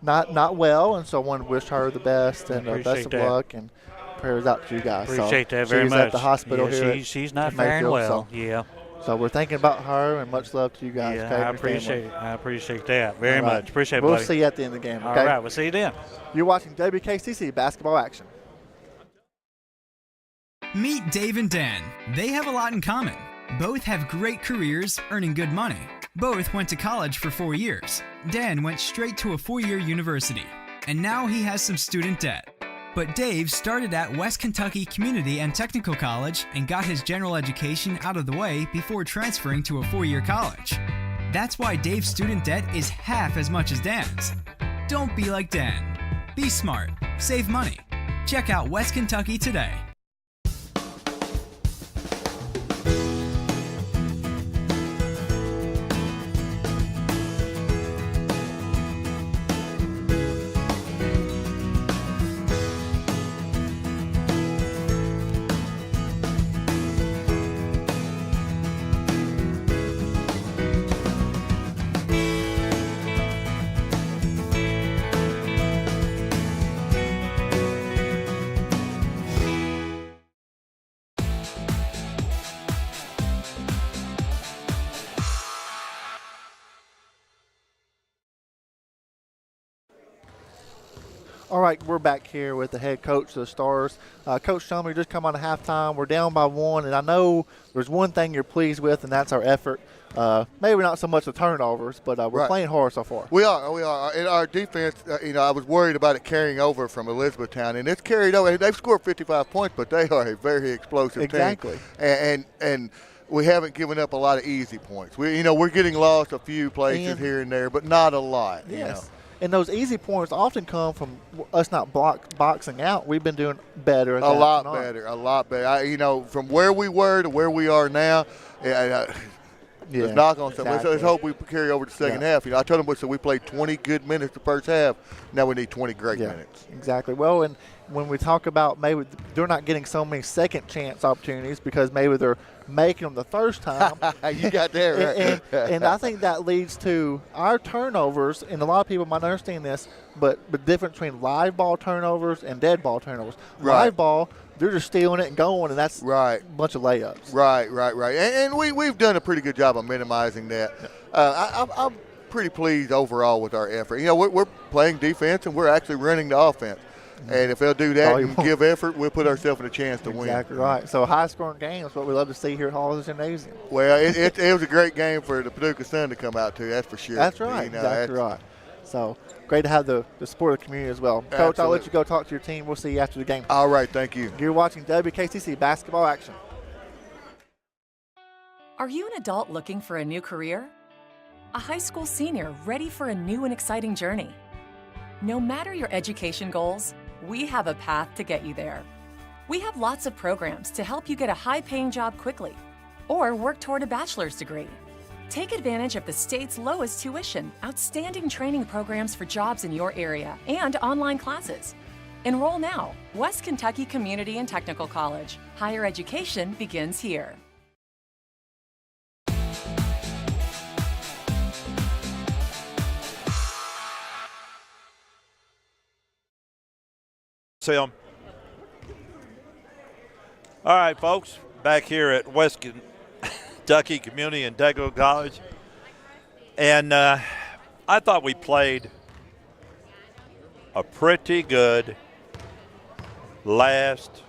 not well, and so I want to wish her the best and best of luck and prayers out to you guys. Appreciate that very much. She's at the hospital here. She's not faring well. So we're thinking about her, and much love to you guys. Yeah, okay, I appreciate it. I appreciate that very much. Appreciate it, We'll buddy. see you at the end of the game. All Okay? right, we'll see you then. You're watching WKCTC basketball action. Meet Dave and Dan. They have a lot in common. Both have great careers, earning good money. Both went to college for 4 years. Dan went straight to a 4-year university, and now he has some student debt. But Dave started at West Kentucky Community and Technical College and got his general education out of the way before transferring to a 4-year college. That's why Dave's student debt is half as much as Dan's. Don't be like Dan. Be smart. Save money. Check out West Kentucky today. All right, we're back here with the head coach of the Stars. Coach Chumley, just come on at halftime. We're down by 1, and I know there's one thing you're pleased with, and that's our effort. Maybe not so much the turnovers, but we're playing hard so far. We are. And our defense, I was worried about it carrying over from Elizabethtown, and it's carried over. They've scored 55 points, but they are a very explosive team. And we haven't given up a lot of easy points. We're getting lost a few places here and there, but not a lot. Yes. And those easy points often come from us not boxing out. We've been doing better at that. A lot better. From where we were to where we are now, let's knock on something. Let's hope we carry over to the second half. I told them we played 20 good minutes the first half. Now we need 20 great minutes. Exactly. Well, and when we talk about maybe they're not getting so many second chance opportunities because maybe they're making them the first time. You got that right. and I think that leads to our turnovers, and a lot of people might not understand this, but the difference between live ball turnovers and dead ball turnovers. Right. Live ball, they're just stealing it and going, and that's a bunch of layups. Right. And we've done a pretty good job of minimizing that. I'm pretty pleased overall with our effort. We're playing defense, and we're actually running the offense. And if they'll do that and give effort, we'll put ourselves in a chance to win. Exactly right. So high-scoring game is what we love to see here at Haws Gymnasium. Well, it was a great game for the Paducah Sun to come out to, that's for sure. That's right. Exactly right. So great to have the support of the community as well. Coach, Absolutely. I'll let you go talk to your team. We'll see you after the game. All right, thank you. You're watching WKCTC basketball action. Are you an adult looking for a new career? A high school senior ready for a new and exciting journey? No matter your education goals, we have a path to get you there. We have lots of programs to help you get a high-paying job quickly or work toward a bachelor's degree. Take advantage of the state's lowest tuition, outstanding training programs for jobs in your area, and online classes. Enroll now. West Kentucky Community and Technical College. Higher education begins here. All right, folks, back here at West Kentucky Community and Technical College. And I thought we played a pretty good last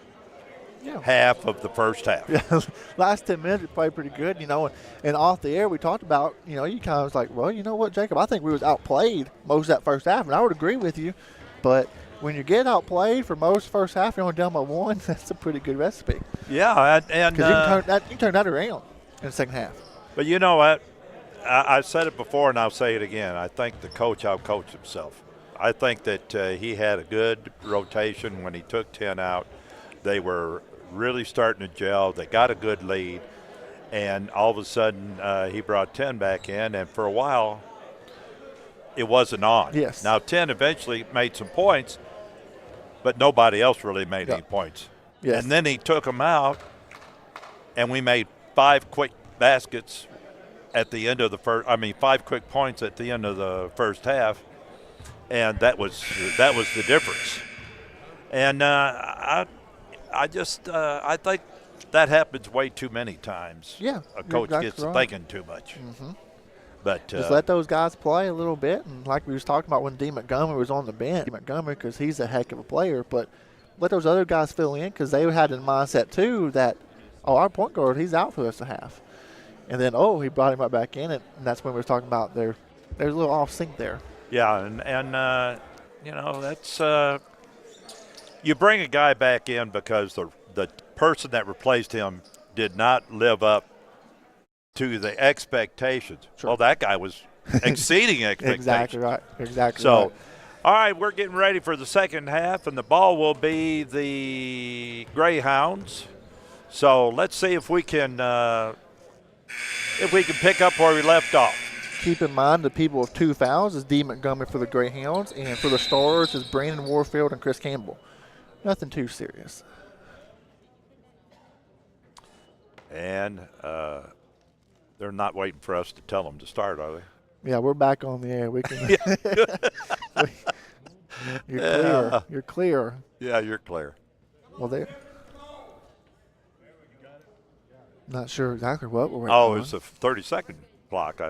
half of the first half. Yeah, last 10 minutes we played pretty good, and off the air we talked about, you kind of was like, well, you know what, Jacob, I think we was outplayed most of that first half, and I would agree with you, but when you get outplayed for most first half, you're only down by 1, that's a pretty good recipe. Yeah, and because you can turn that around in the second half. But you know what? I said it before, and I'll say it again. I think the coach outcoached himself. I think that he had a good rotation when he took 10 out. They were really starting to gel. They got a good lead, and all of a sudden he brought 10 back in, and for a while it wasn't on. Yes. Now 10 eventually made some points, but nobody else really made any points. Yes. And then he took them out, and we made 5 quick baskets at the end of the first. 5 quick points at the end of the first half, and that was the difference. And I think that happens way too many times. Yeah, a coach gets thinking too much. Mm-hmm. But just let those guys play a little bit, and like we was talking about when D. Montgomery was on the bench, Montgomery, because he's a heck of a player, but let those other guys fill in, because they had the mindset too that, our point guard, he's out for the rest of the half. And then, he brought him right back in, and that's when we were talking about there's a little off sync there. Yeah, and that's you bring a guy back in because the person that replaced him did not live up to the expectations. Sure. Well, that guy was exceeding expectations. Exactly right. Exactly so, right. All right, we're getting ready for the second half, and the ball will be the Greyhounds. So let's see if we can pick up where we left off. Keep in mind the people with 2 fouls is D. Montgomery for the Greyhounds, and for the Stars is Brandon Warfield and Chris Campbell. Nothing too serious. And they're not waiting for us to tell them to start, are they? Yeah, we're back on the air. We can. You're clear. You're clear. Yeah, you're clear. Well, there. Not sure exactly what we're waiting on. It's a 30-second block.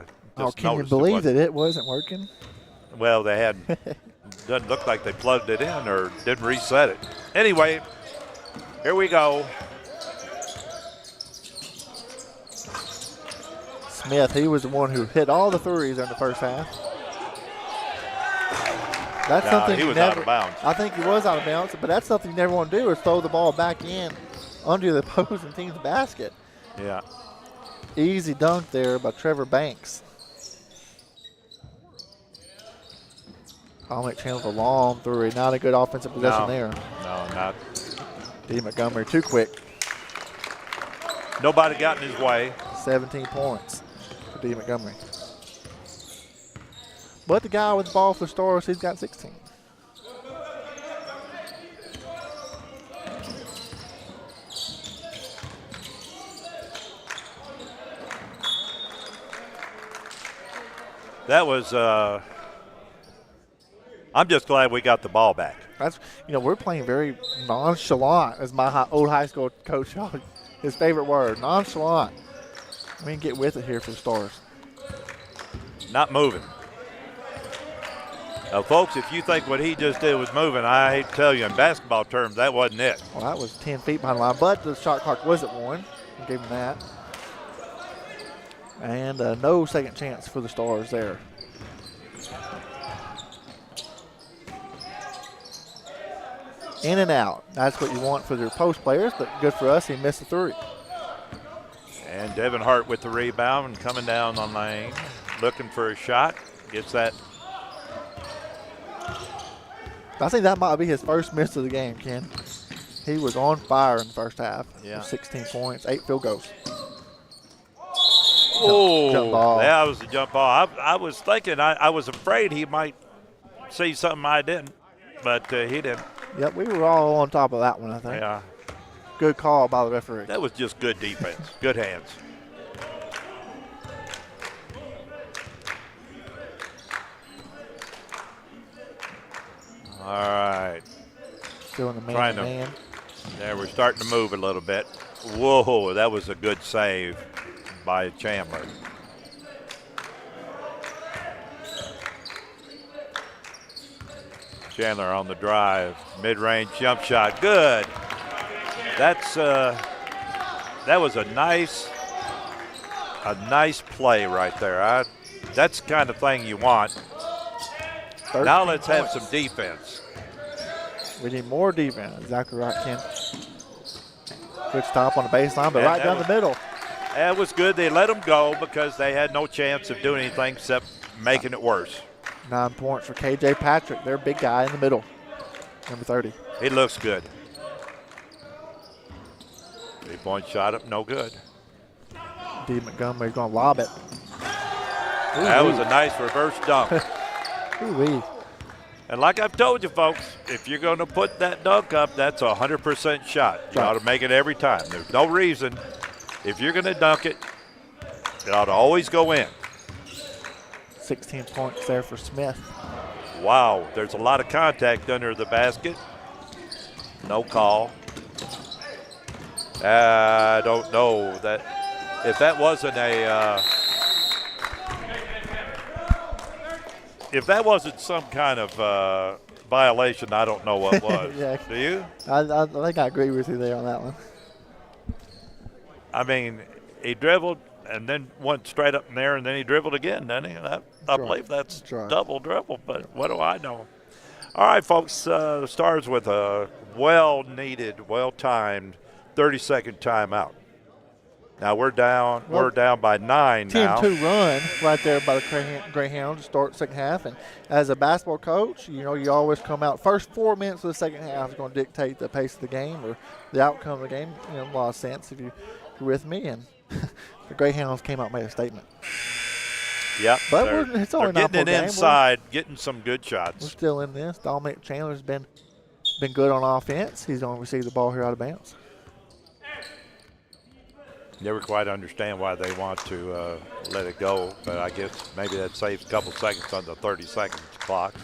Can you believe that it wasn't working? Well, they hadn't. Doesn't look like they plugged it in or didn't reset it. Anyway, here we go. Smith, he was the one who hit all the threes in the first half. That's something he was out of bounds. I think he was out of bounds, but that's something you never want to do is throw the ball back in under the opposing team's basket. Yeah. Easy dunk there by Trevor Banks. I'll channels a long three. Not a good offensive possession there. No, not. D. Montgomery too quick. Nobody got in his way. 17 points for D. Montgomery. But the guy with the ball for the Stars, he's got 16. That was, I'm just glad we got the ball back. That's, we're playing very nonchalant, as my old high school coach, his favorite word, nonchalant. We can get with it here for the Stars. Not moving. Now, folks, if you think what he just did was moving, I hate to tell you, in basketball terms, that wasn't it. Well, that was 10 feet behind the line, but the shot clock was at 1. We gave him that. And no second chance for the Stars there. In and out. That's what you want for their post players, but good for us. He missed the 3. And Devin Hart with the rebound and coming down the lane, looking for a shot. Gets that. I think that might be his first miss of the game, Ken. He was on fire in the first half. Yeah. 16 points, 8 field goals. Jump ball. That was a jump ball. I was thinking, I was afraid he might see something I didn't, but he didn't. Yep, we were all on top of that one, I think. Yeah. Good call by the referee. That was just good defense. Good hands. All right. Still in the man. Yeah, we're starting to move a little bit. Whoa, that was a good save by Chandler. Chandler on the drive, mid-range jump shot, good. That was a nice play right there. That's the kind of thing you want. Now let's have some defense. We need more defense. Exactly right, Ken. Good stop on the baseline, but right down the middle. That was good. They let them go because they had no chance of doing anything except making it worse. 9 points for KJ Patrick, their big guy in the middle, number 30. He looks good. 3-point shot up, no good. D. Montgomery's going to lob it. That was a nice reverse dunk. Ooh-wee. And like I've told you, folks, if you're going to put that dunk up, that's a 100% shot. You ought to make it every time. There's no reason. If you're going to dunk it, it ought to always go in. 16 points there for Smith. Wow, there's a lot of contact under the basket. No call. I don't know that if that wasn't some kind of violation, I don't know what was. Yeah. Do you? I think I agree with you there on that one. I mean, he dribbled and then went straight up in there, and then he dribbled again, didn't he? I believe that's double dribble, but what do I know? All right, folks, Stars with a well-needed, well-timed 30-second timeout. Now we're down by 9 now. Team 2 run right there by the Greyhounds to start the second half. And as a basketball coach, you know, you always come out. First 4 minutes of the second half is going to dictate the pace of the game or the outcome of the game. You know, in a lot of sense if you're with me. And the Greyhounds came out and made a statement. Yep. But it's only they're getting it inside, getting some good shots. We're still in this. Dominic Chandler's been good on offense. He's going to receive the ball here out of bounds. Never quite understand why they want to let it go, but I guess maybe that saves a couple seconds on the 30-second clock.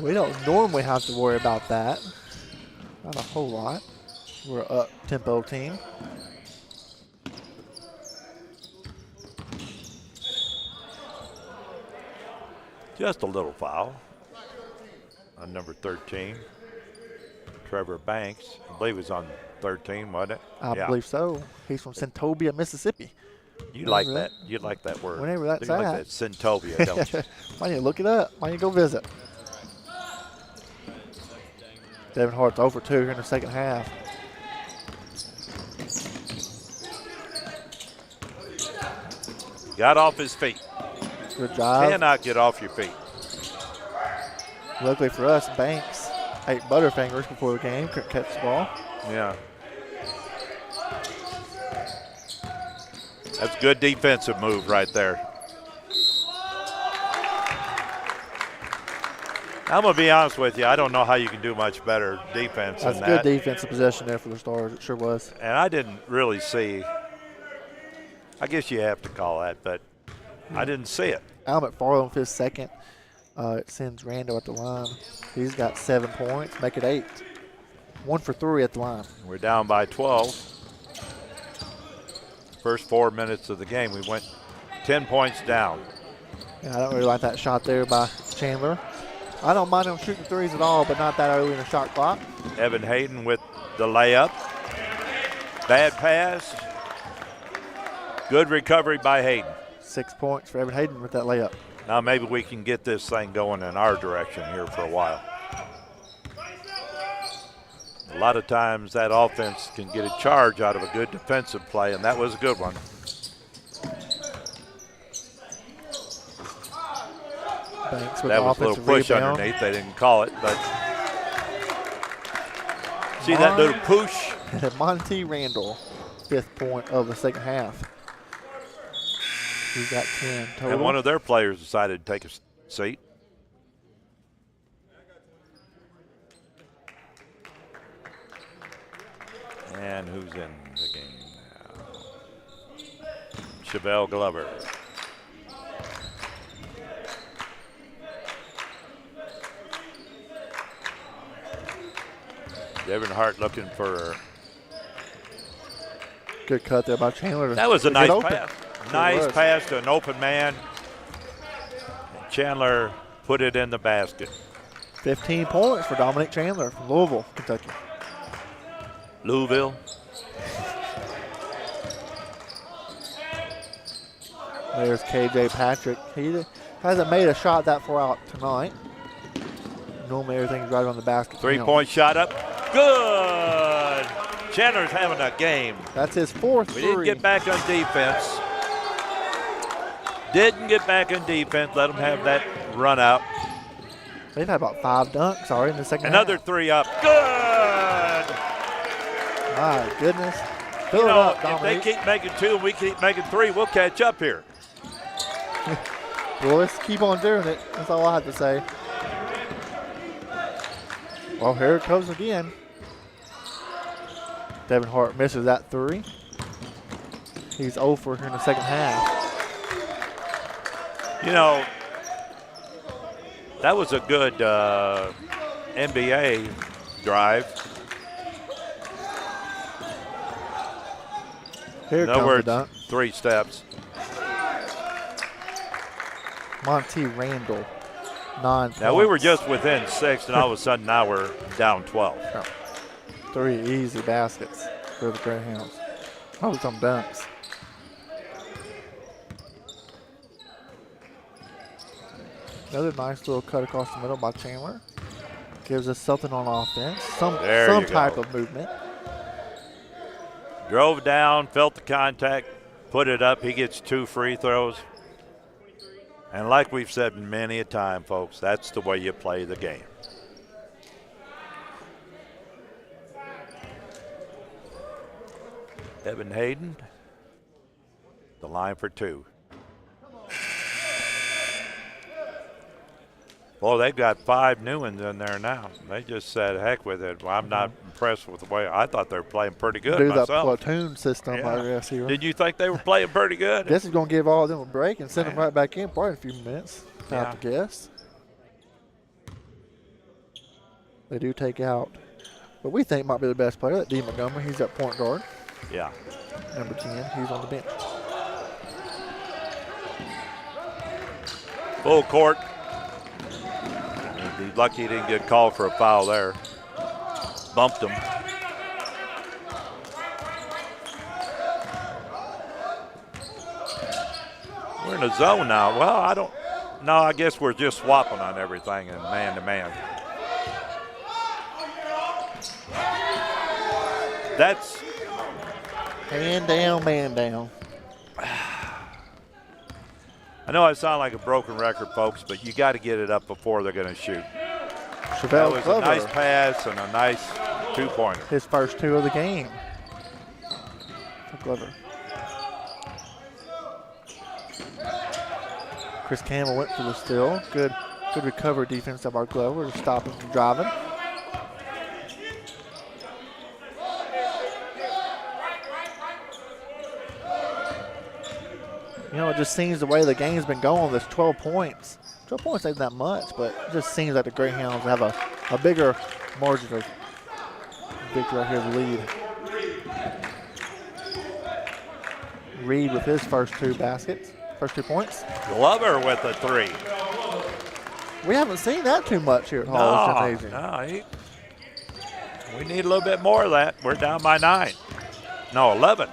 We don't normally have to worry about that. Not a whole lot. We're an up-tempo team. Just a little foul on number 13, Trevor Banks. I believe he was on 13, wasn't it? I believe so. He's from Centobia, Mississippi. You like that? You like that word? Whenever that's you like that Centobia, don't you? Why don't you look it up? Why don't you go visit? Devin Hart's over 2 here in the second half. Got off his feet. Good job. Cannot get off your feet. Luckily for us, Banks ate Butterfingers before the game. Couldn't catch the ball. Yeah. That's a good defensive move right there. I'm going to be honest with you. I don't know how you can do much better defense than that. That's good defensive possession there for the Stars. It sure was. And I didn't really see. I guess you have to call that, but I didn't see it. Al McFarland for his second. It sends Randall at the line. He's got 7 points, make it 8. 1 for 3 at the line. We're down by 12. First 4 minutes of the game, we went 10 points down. Yeah, I don't really like that shot there by Chandler. I don't mind him shooting threes at all, but not that early in the shot clock. Evan Hayden with the layup. Bad pass. Good recovery by Hayden. 6 points for Evan Hayden with that layup. Now maybe we can get this thing going in our direction here for a while. A lot of times that offense can get a charge out of a good defensive play, and that was a good one. Banks with that was a little push rebound. underneath. They didn't call it, but see that little push? Monty Randall, 5th point of the second half. He's got 10 total. And one of their players decided to take a seat. And who's in the game now? Chevelle Glover. Devin Hart looking for. Good cut there by Chandler. That was a nice pass. Nice pass to an open man. Chandler put it in the basket. 15 points for Dominic Chandler from Louisville, Kentucky. Louisville. There's KJ Patrick. He hasn't made a shot that far out tonight. Normally everything's right on the basket. 3-point shot up. Good. Chandler's having a game. That's his fourth We three. didn't get back on defense. Let them have that run out. They've had about 5 dunks already in the second Another half. 3 up. Good. My goodness. Fill You it know, up, if Dominic. they keep making 2 and we keep making 3, we'll catch up here. Well, let's keep on doing it. That's all I have to say. Well, here it comes again. Devin Hart misses that 3. He's 0 for here in the second half. You know, that was a good NBA drive. Here In comes other the words, dunk. 3 steps. Monty Randall, 9 points. Now, we were just within 6, and all of a sudden now we're down 12. 3 easy baskets for the Greyhounds. Oh, some dunks. Another nice little cut across the middle by Chandler. Gives us something on offense, some type of movement. Drove down, felt the contact, put it up. He gets 2 free throws. And like we've said many a time, folks, that's the way you play the game. Evan Hayden, the line for 2. Well, they've got 5 new ones in there now. They just said, heck with it. Well, I'm not impressed with the way. I thought they were playing pretty good Do myself. that platoon system, I guess. Did you think they were playing pretty good? Guess he's going to give all of them a break and send them right back in probably in a few minutes. I have to guess. They do take out what we think might be the best player, that D. Montgomery. He's at point guard. Yeah. Number 10, he's on the bench. Full court. He's lucky he didn't get called for a foul there. Bumped him. We're in a zone now. Well, I guess we're just swapping on everything and man to man. That's man down. I know I sound like a broken record, folks, but you got to get it up before they're going to shoot. Chevelle That was Glover. a nice pass and a nice 2-pointer. His first 2 of the game. For Glover. Chris Campbell went for the steal. Good recovery defense by our Glover to stop him from driving. You know, it just seems the way the game's been going, this 12 points. 12 points ain't that much, but it just seems like the Greyhounds have a bigger margin of victory right here, the lead. Reed with his first 2 baskets, first 2 points. Glover with a 3. We haven't seen that too much here at Haws Gymnasium. No, we need a little bit more of that. We're down by 9. No, 11.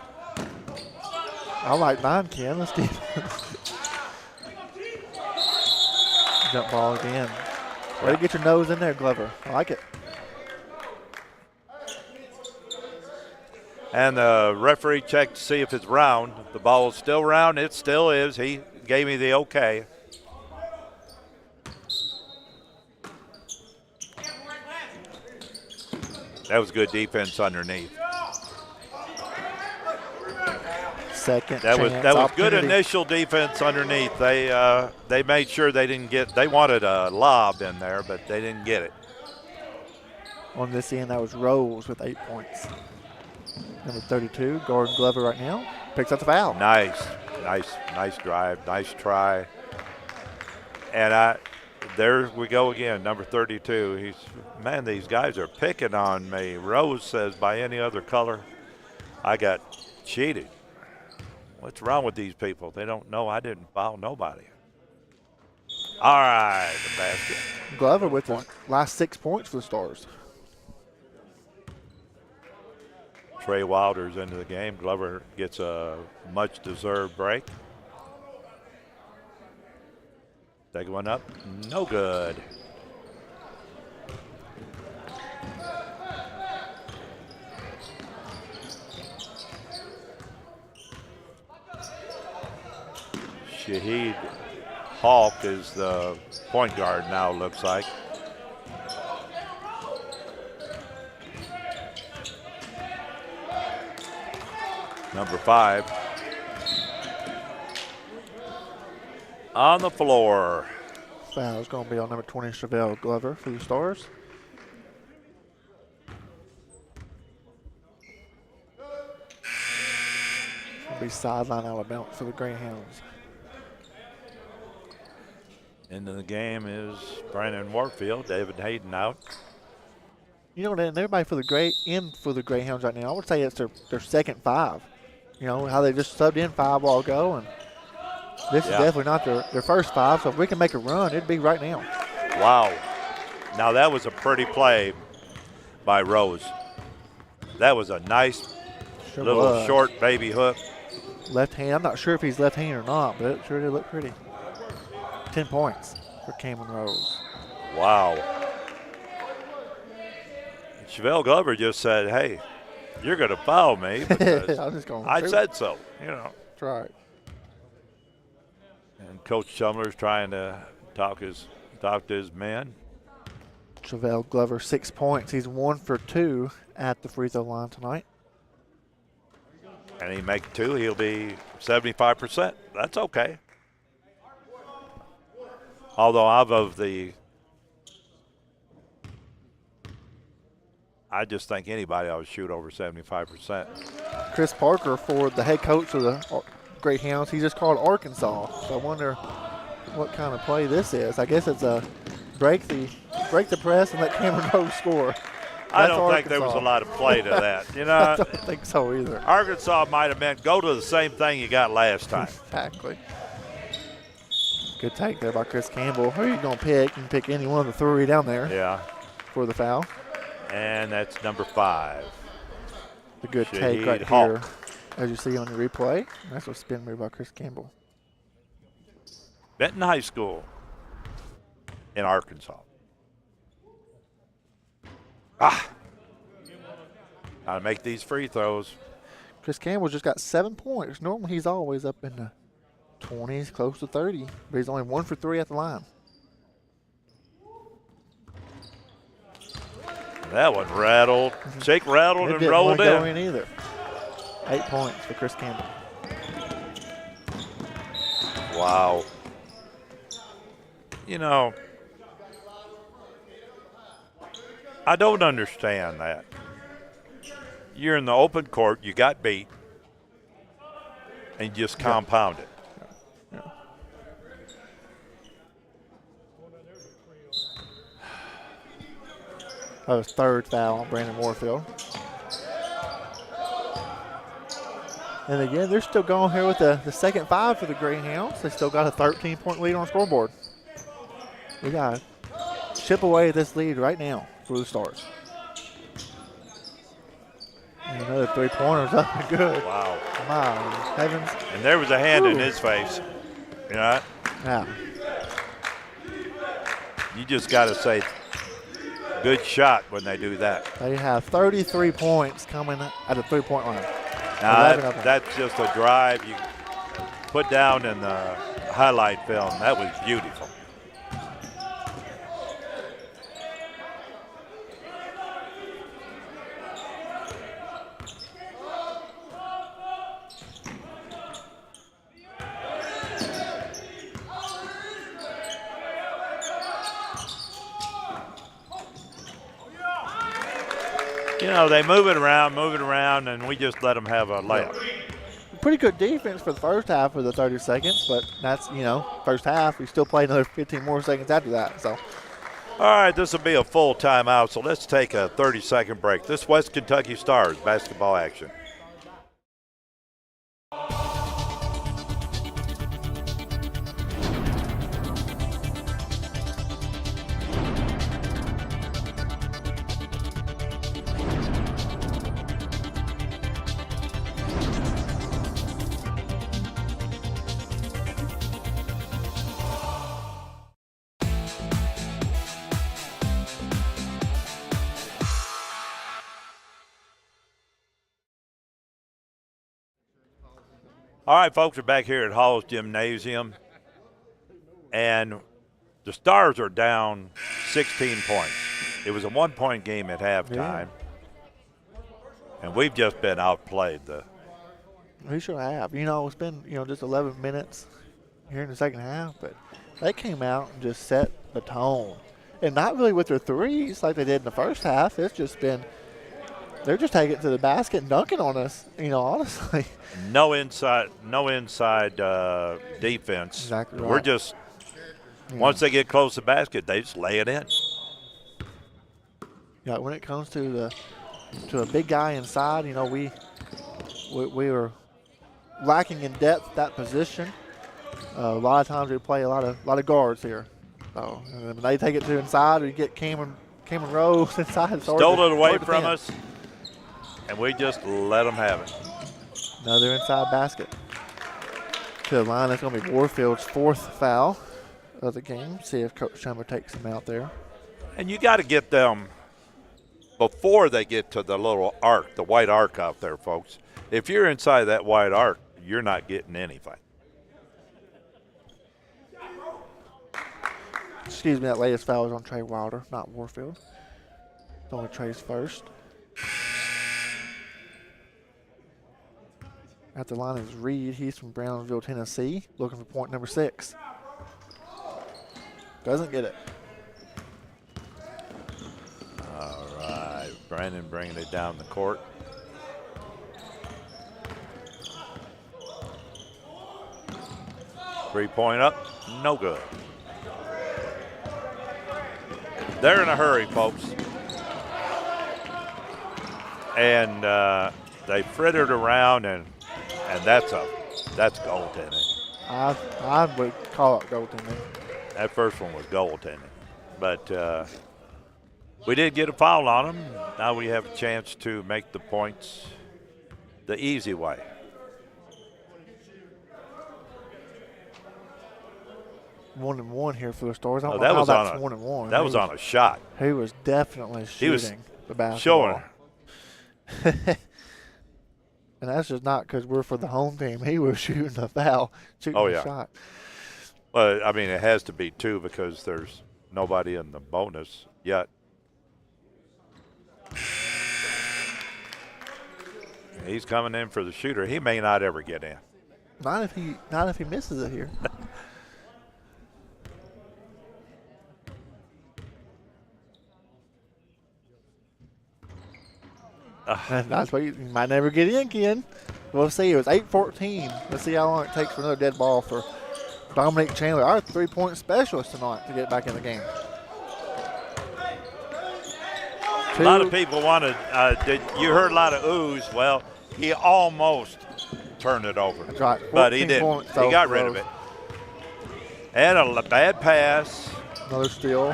I like 9, Ken. Let's keep jump ball again. Way to get your nose in there, Glover. I like it. And the referee checked to see if it's round. The ball is still round. It still is. He gave me the okay. That was good defense underneath. Second That was good opportunity. initial defense underneath. They made sure they didn't get. They wanted a lob in there, but they didn't get it. On this end, that was Rose with 8 points. Number 32, Gordon Glover right now picks up the foul. Nice drive, nice try. And there we go again, number 32. Man, these guys are picking on me. Rose says, by any other color, I got cheated. What's wrong with these people? They don't know I didn't foul nobody. All right, the basket. Glover with the last 6 points for the Stars. Trey Wilder's into the game. Glover gets a much-deserved break. Second one up, no good. Shahid Hawk is the point guard now, looks like. Number 5. On the floor. Foul is going to be on number 20, Chevelle Glover for the Stars. It'll be sideline out of bounds for the Greyhounds. Into the game is Brandon Warfield. David Hayden out. You know, and everybody for the Greyhounds right now, I would say it's their second 5. You know, how they just subbed in 5 while ago, and this is definitely not their first 5, so if we can make a run, it'd be right now. Wow. Now that was a pretty play by Rose. That was a nice little short baby hook. Left hand. I'm not sure if he's left-handed or not, but it sure did look pretty. 10 points for Cameron Rose. Wow. Chevelle Glover just said, hey, you're going to foul me because I said so, you know. That's right. And Coach Chumler's trying to talk to his men. Chevelle Glover, 6 points. He's 1 for 2 at the free throw line tonight. And he make 2, he'll be 75%. That's okay. Although I just think anybody ought to shoot over 75%. Chris Parker, for the head coach of the Greyhounds, he just called Arkansas. So I wonder what kind of play this is. I guess it's a break the press and let Cameron Rose score. I don't think there was a lot of play to that. You know, I don't think so either. Arkansas might have meant go to the same thing you got last time. Exactly. Good take there by Chris Campbell. Who are you going to pick? You can pick any one of the 3 down there. Yeah. For the foul. And that's number 5. A good Shahid take right Hawk. here, as you see on the replay. That's a spin move by Chris Campbell. Benton High School in Arkansas. Gotta make these free throws. Chris Campbell just got 7 points. Normally he's always up in the 20s, close to 30, but he's only 1 for 3 at the line. That one rattled. Shake rattled It and didn't rolled want to go in. in either. 8 points for Chris Campbell. Wow. You know, I don't understand that. You're in the open court, you got beat, and you just compound it. That was 3rd foul on Brandon Warfield. And again, they're still going here with the second 5 for the Greyhounds. They still got a 13-point lead on the scoreboard. We got to chip away at this lead right now for the Stars. And another 3-pointer's up and good. Wow. My heavens. And there was a hand in his face. You know that? Yeah. You just got to say, good shot when they do that. They have 33 points coming at the 3-point line. Now that's just a drive you put down in the highlight film. That was beautiful. You know, they move it around, and we just let them have a layup. Pretty good defense for the first half of the 30 seconds, but that's, you know, first half. We still play another 15 more seconds after that. So, all right, this will be a full timeout, so let's take a 30-second break. This West Kentucky Stars basketball action. All right, folks, we're back here at Haws Gymnasium, and the Stars are down 16 points. It was a 1-point game at halftime, and we've just been outplayed. We should have. It's been, just 11 minutes here in the second half, but they came out and just set the tone. And not really with their threes like they did in the first half. It's just been, they're just taking it to the basket and dunking on us, honestly. No inside defense. Exactly right. We're just, once they get close to the basket, they just lay it in. Yeah, when it comes to a big guy inside, we were lacking in depth at that position. A lot of times we play a lot of guards here. So when they take it to inside, we get Cameron Rose inside. Stole it away from us, and we just let them have it. Another inside basket. To the line, that's going to be Warfield's 4th foul of the game. See if Coach Schummer takes him out there. And you got to get them before they get to the little arc, the white arc out there, folks. If you're inside that white arc, you're not getting anything. Excuse me, that latest foul is on Trey Wilder, not Warfield. It's only Trey's first. At the line is Reed. He's from Brownsville, Tennessee, looking for point number 6. Doesn't get it. All right, Brandon bringing it down the court. Three-point up, no good. They're in a hurry, folks. And they frittered around, and that's goaltending. I would call it goaltending. That first one was goaltending. But we did get a foul on them. Now we have a chance to make the points the easy way. One and one here for the Stars. I don't Oh, know that how was that's on a 1-1. that was on a shot. He was definitely shooting He was the basketball. showing. And that's just not because we're for the home team. He was shooting the foul, shooting the shot. Well, I mean, it has to be 2 because there's nobody in the bonus yet. He's coming in for the shooter. He may not ever get in. Not if he misses it here. That's why you might never get in, Ken. We'll see. It was 8-14. Let's see how long it takes for another dead ball for Dominic Chandler, our 3-point specialist tonight, to get back in the game. A lot of people wanted, you heard a lot of oohs. Well, he almost turned it over. That's right. But he didn't. He got rid of it. And a bad pass. Another steal.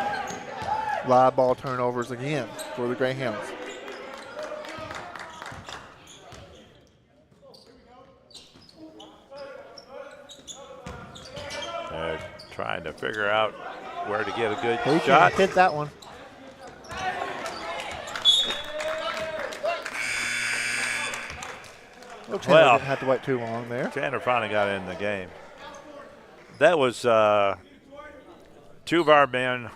Live ball turnovers again for the Greyhounds. They're trying to figure out where to get a good He shot. hit that one. Chandler didn't have to wait too long there. Chandler finally got in the game. That was 2 of our men,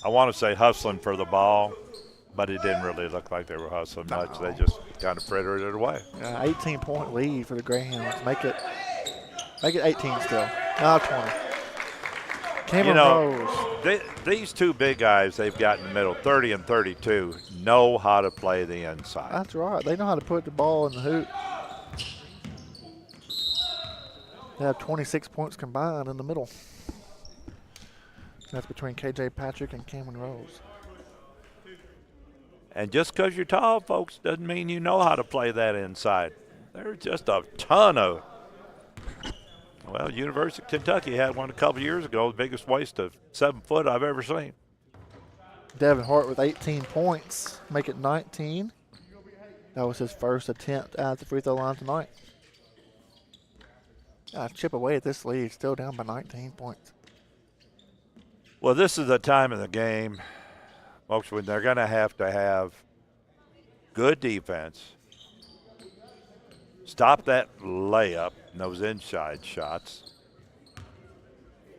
I want to say, hustling for the ball, but it didn't really look like they were hustling much. They just kind of frittered it away. 18-point lead for the Greyhounds. Make it 18 still. Now 20. Cameron Rose. These 2 big guys they've got in the middle, 30 and 32, know how to play the inside. That's right. They know how to put the ball in the hoop. They have 26 points combined in the middle. That's between KJ Patrick and Cameron Rose. And just because you're tall, folks, doesn't mean you know how to play that inside. There's just a ton of. Well, University of Kentucky had one a couple years ago, the biggest waste of 7 foot I've ever seen. Devin Hart with 18 points, make it 19. That was his first attempt at the free throw line tonight. Chip away at this lead, still down by 19 points. Well, this is the time of the game, folks, when they're going to have good defense, stop that layup and those inside shots,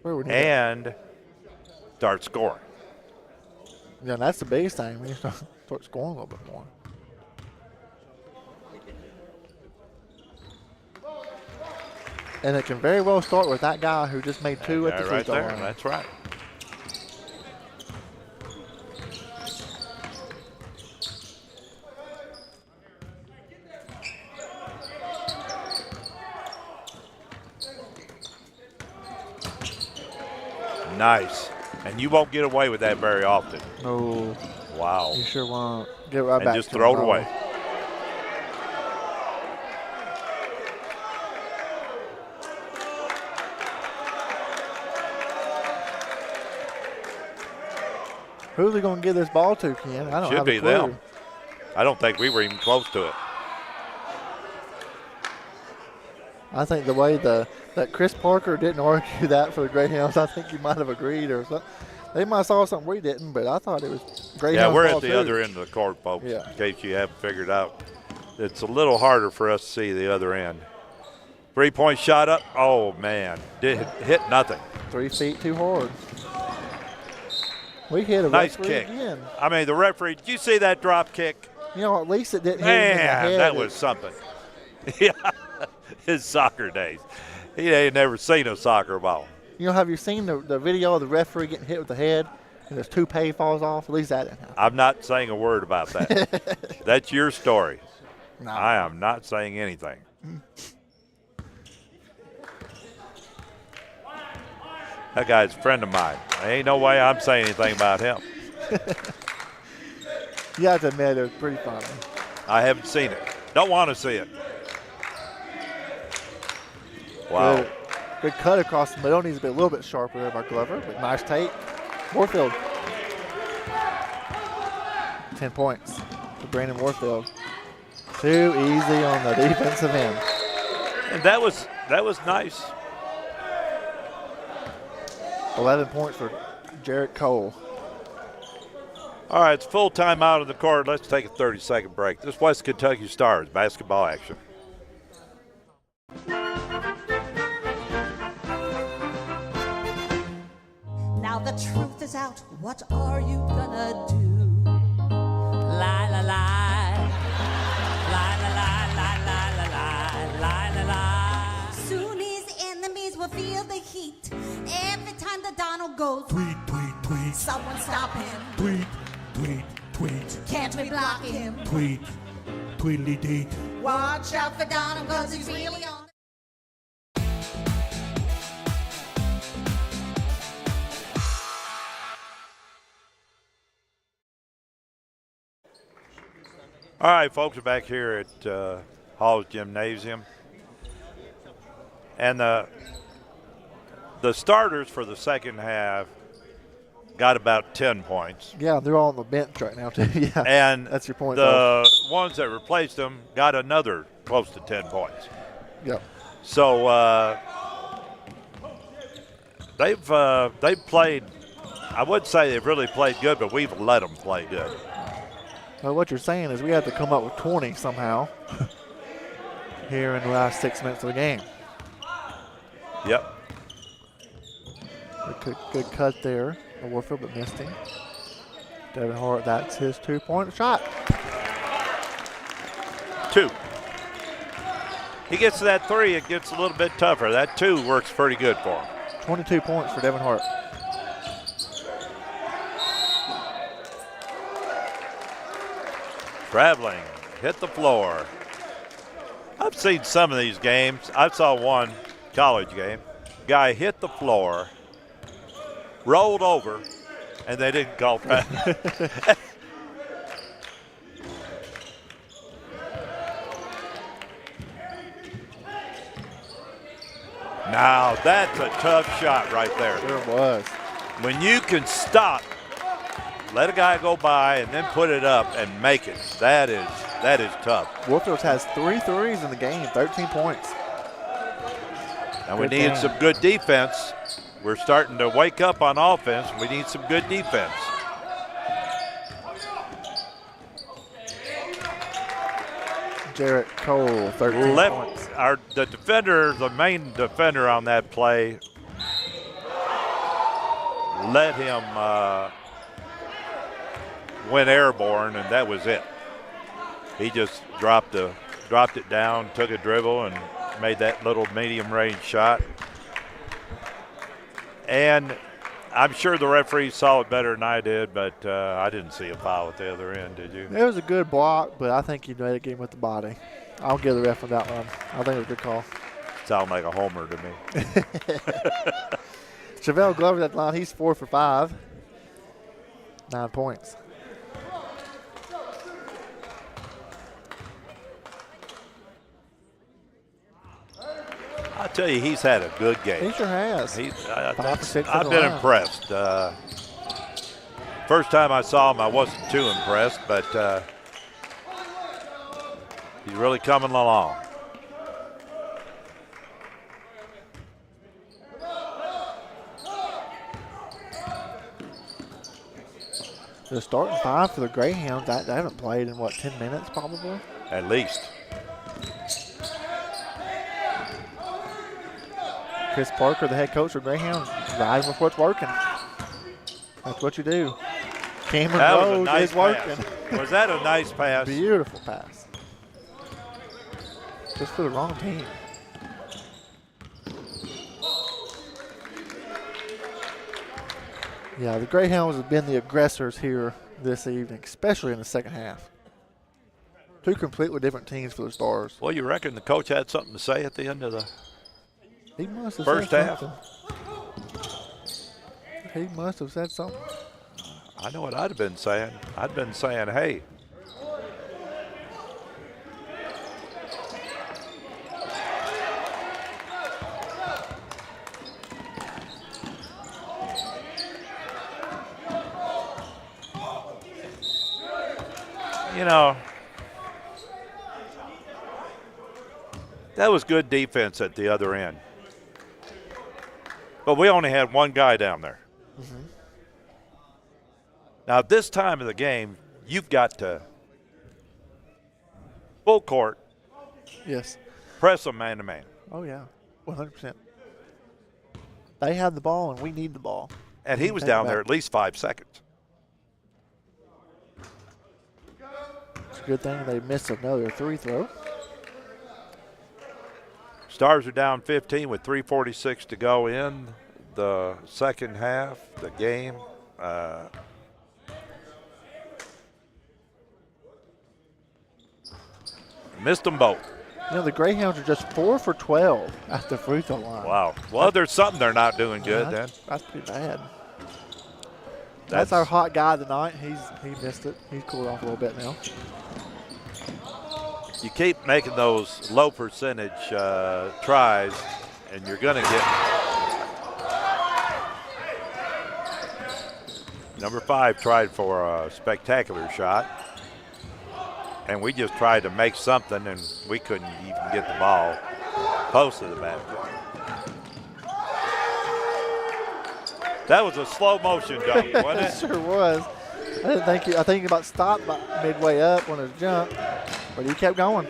and start scoring. Yeah, that's the biggest thing. We need to start scoring a little bit more. And it can very well start with that guy who just made 2 at the free throw line. That's right. Nice. And you won't get away with that very often. No. Wow. You sure won't. Get right and back just to throw the it away. Who's he going to give this ball to, Ken? I don't Should have be a clue. them. I don't think we were even close to it. I think the way that Chris Parker didn't argue that for the Greyhounds, I think he might have agreed or something. They might have saw something we didn't, but I thought it was Greyhounds. Yeah, we're ball at the too. other end of the court, folks, Yeah. in case you haven't figured out. It's a little harder for us to see the other end. 3-point shot up. Oh, man. Did hit nothing. 3 feet too hard. We hit a Nice referee kick. again. I mean, the referee, did you see that drop kick? You know, at least it didn't hit him in the Man, head. that was something. Yeah, his soccer days. He ain't never seen a soccer ball. You know, have you seen the video of the referee getting hit with the head and his toupee falls off? At least that didn't happen. I'm not saying a word about that. That's your story. No. I am not saying anything. That guy's a friend of mine. There ain't no way I'm saying anything about him. You have to admit it was pretty funny. I haven't seen it. Don't want to see it. Wow. Good cut across the middle. Needs to be a little bit sharper there by Glover, but nice take. Warfield. 10 points for Brandon Warfield. Too easy on the defensive end. And that was nice. 11 points for Jarrett Cole. All right, it's full time out on the court. Let's take a 30-second break. This West Kentucky Stars basketball action. Now the truth is out. What are you gonna do? Lie, lie, lie. Lie, lie, lie, lie, lie, lie, lie, lie, lie. Soon his enemies will feel the heat. Every time the Donald goes, Tweet, tweet, tweet. someone stop him. Tweet, tweet, tweet. Can't we block him? Tweet, tweedly dee. Watch out for Donald, cause he's really on. All right, folks, we're back here at Haws Gymnasium. And the starters for the second half got about 10 points. Yeah, they're all on the bench right now, too. Yeah, And that's your point. The ones that replaced them got another close to 10 points. Yeah. So they've played. I would say they've really played good, but we've let them play good. Well, what you're saying is we have to come up with 20 somehow here in the last 6 minutes of the game. Yep. Good cut there. Warfield, but missed him. Devin Hart, that's his 2-point shot. 2. He gets to that 3, it gets a little bit tougher. That 2 works pretty good for him. 22 points for Devin Hart. Traveling, hit the floor. I've seen some of these games. I saw one college game. Guy hit the floor, rolled over, and they didn't call travel. Now, that's a tough shot right there. There it was. When you can stop, let a guy go by, and then put it up and make it, that is tough. Warfield has 3 threes in the game, 13 points. And we need some good defense. We're starting to wake up on offense. We need some good defense. Jarrett Cole, 13 points. The main defender on that play, let him went airborne, and that was it. He just dropped it down, took a dribble, and made that little medium-range shot. And I'm sure the referee saw it better than I did, but I didn't see a foul at the other end, did you? It was a good block, but I think he made a game with the body. I'll give the ref on that one. I think it was a good call. Sound like a homer to me. Chevelle Glover at the line. He's 4 for 5. 9 points. I tell you, he's had a good game. He sure has. I've been impressed. First time I saw him, I wasn't too impressed, but he's really coming along. The starting 5 for the Greyhounds, they haven't played in, 10 minutes probably? At least. Chris Parker, the head coach of Greyhounds, riding with what's working. That's what you do. Cameron Rose is working. Was that a nice pass? Beautiful pass. Just for the wrong team. Yeah, the Greyhounds have been the aggressors here this evening, especially in the second half. Two completely different teams for the Stars. Well, you reckon the coach had something to say at the end of the He must have first said half? something. He must have said something. I know what I'd have been saying. I'd been saying, hey, you know, that was good defense at the other end. But we only had one guy down there. Mm-hmm. Now, at this time of the game, you've got to full court. Yes. Press them man-to-man. Oh, yeah, 100%. They have the ball, and we need the ball. And he was down there at least 5 seconds. It's a good thing they missed another free throw. Stars are down 15 with 3:46 to go in the second half, the game. Missed them both. You know, the Greyhounds are just 4 for 12 at the free throw line. Wow. Well, there's something they're not doing good then. That's pretty bad. That's our hot guy tonight. He missed it. He's cooled off a little bit now. You keep making those low percentage tries, and you're going to get. Number 5 tried for a spectacular shot, and we just tried to make something, and we couldn't even get the ball close to the basket. That was a slow motion dunk, wasn't it? It sure was. I think he about stopped about midway up on his jump, but he kept going.